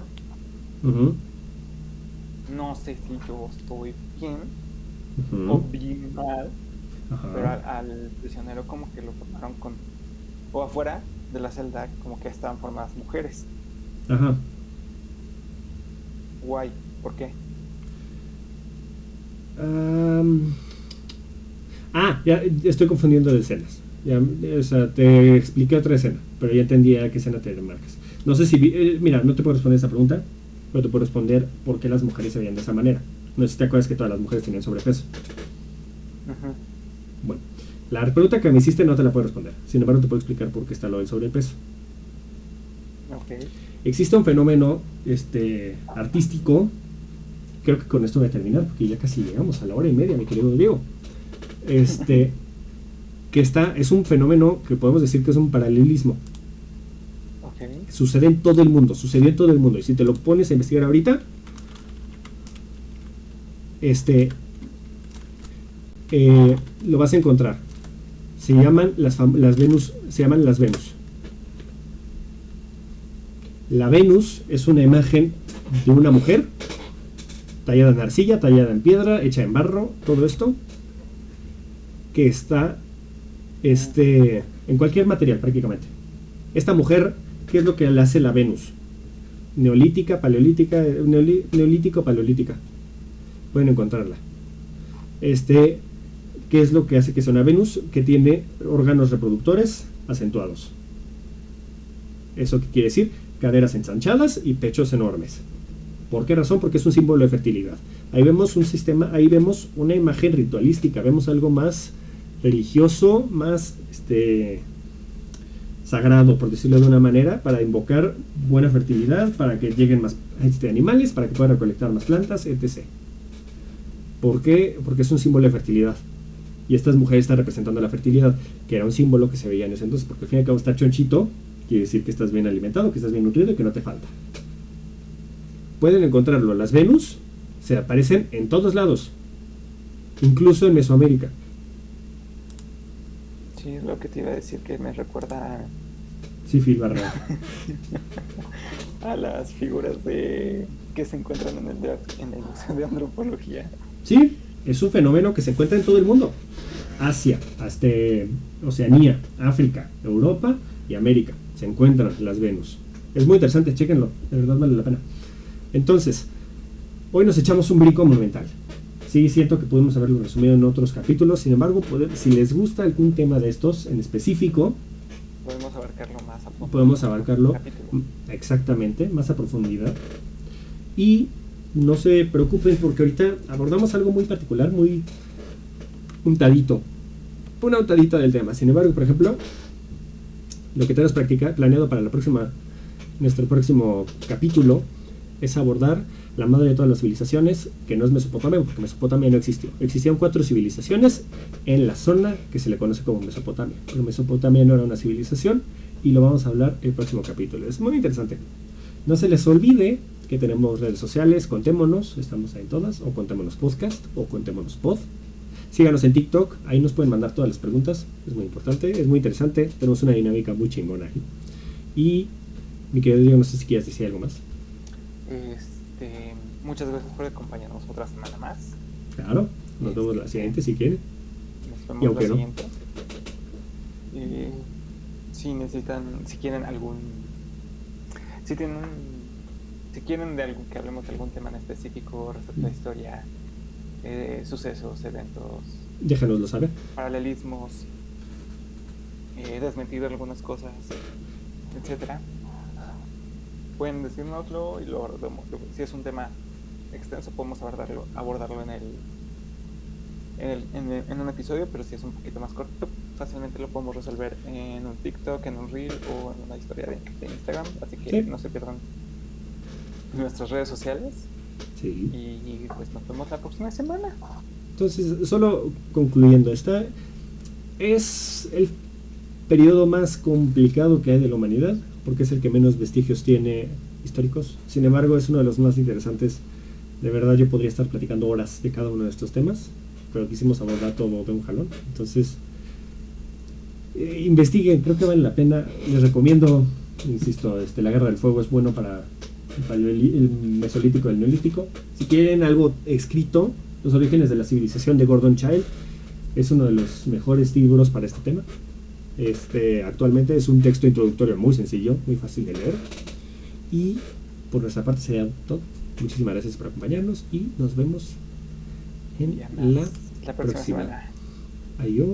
no sé si yo estoy bien o bien mal, pero al prisionero como que lo formaron o afuera de la celda como que estaban formadas mujeres. Ajá. Guay, ¿por qué? Ya estoy confundiendo de escenas. O sea, te expliqué otra escena, pero ya entendí a qué escena te marcas. No sé si mira, no te puedo responder esa pregunta, pero te puedo responder por qué las mujeres se veían de esa manera. No sé si te acuerdas que todas las mujeres tenían sobrepeso. Bueno, la pregunta que me hiciste no te la puedo responder. Sin embargo, te puedo explicar por qué está lo del sobrepeso. Existe un fenómeno artístico. Creo que con esto voy a terminar porque ya casi llegamos a la 1:30, mi querido Diego. Que es un fenómeno que podemos decir que es un paralelismo. Sucedió en todo el mundo. Y si te lo pones a investigar ahorita, lo vas a encontrar. Se llaman las Venus. La Venus es una imagen de una mujer tallada en arcilla, tallada en piedra, hecha en barro, todo esto, que está en cualquier material prácticamente. Esta mujer, ¿qué es lo que le hace la Venus? Neolítica, paleolítica, neolítico, paleolítica. Pueden encontrarla. ¿Qué es lo que hace que sea una Venus? Que tiene órganos reproductores acentuados. ¿Eso qué quiere decir? Caderas ensanchadas y pechos enormes. ¿Por qué razón? Porque es un símbolo de fertilidad. Ahí vemos un sistema, ahí vemos una imagen ritualística, vemos algo más religioso, más sagrado, por decirlo de una manera, para invocar buena fertilidad, para que lleguen más animales, para que puedan recolectar más plantas, etc. ¿Por qué? Porque es un símbolo de fertilidad. Y estas mujeres están representando la fertilidad, que era un símbolo que se veía en ese entonces, porque al fin y al cabo estar chonchito quiere decir que estás bien alimentado, que estás bien nutrido y que no te falta. Pueden encontrarlo. Las Venus se aparecen en todos lados, incluso en Mesoamérica. Sí, es lo que te iba a decir, que me recuerda Sí, Phil Barrera. a las figuras que se encuentran en el Museo de Antropología. Sí, es un fenómeno que se encuentra en todo el mundo. Asia, hasta Oceanía, África, Europa y América. Se encuentran las Venus. Es muy interesante, chéquenlo, de verdad vale la pena. Entonces, hoy nos echamos un brinco monumental. Sí, siento que pudimos haberlo resumido en otros capítulos, sin embargo, si les gusta algún tema de estos en específico, podemos abarcarlo más a fondo. Podemos abarcarlo exactamente, más a profundidad. Y no se preocupen porque ahorita abordamos algo muy particular, muy una untadita del tema. Sin embargo, por ejemplo, lo que tenemos planeado para nuestro próximo capítulo es abordar la madre de todas las civilizaciones, que no es Mesopotamia, porque Mesopotamia no existió. Existían 4 civilizaciones en la zona que se le conoce como Mesopotamia, pero Mesopotamia no era una civilización, y lo vamos a hablar en el próximo capítulo. Es muy interesante. No se les olvide que tenemos redes sociales, contémonos, estamos ahí en todas, o contémonos podcast, o contémonos pod. Síganos en TikTok, ahí nos pueden mandar todas las preguntas, es muy importante, es muy interesante, tenemos una dinámica muy chingona ahí. Y, mi querido Diego, no sé si quieres decir algo más. Muchas gracias por acompañarnos otra semana más. Claro, nos vemos la siguiente si quieren. Nos vemos la siguiente. Si necesitan, si quieren que hablemos de algún tema en específico respecto a historia, sucesos, eventos, déjanoslo saber. Paralelismos, desmentir algunas cosas, etcétera, pueden decírnoslo y lo abordamos. Si es un tema extenso, podemos abordarlo en un episodio, pero si es un poquito más corto, fácilmente lo podemos resolver en un TikTok, en un Reel o en una historia de Instagram. Así que no se pierdan nuestras redes sociales. Sí. Y pues nos vemos la próxima semana. Entonces, solo concluyendo, esta es el periodo más complicado que hay de la humanidad, porque es el que menos vestigios tiene históricos. Sin embargo, es uno de los más interesantes. De verdad, yo podría estar platicando horas de cada uno de estos temas, pero quisimos abordar todo de un jalón. Entonces, investiguen, creo que vale la pena. Les recomiendo, insisto, la Guerra del Fuego es bueno para el Mesolítico y el Neolítico. Si quieren algo escrito, Los orígenes de la civilización de Gordon Childe es uno de los mejores libros para este tema. Actualmente es un texto introductorio muy sencillo, muy fácil de leer. Y por nuestra parte sería todo. Muchísimas gracias por acompañarnos y nos vemos en la próxima semana. Adiós.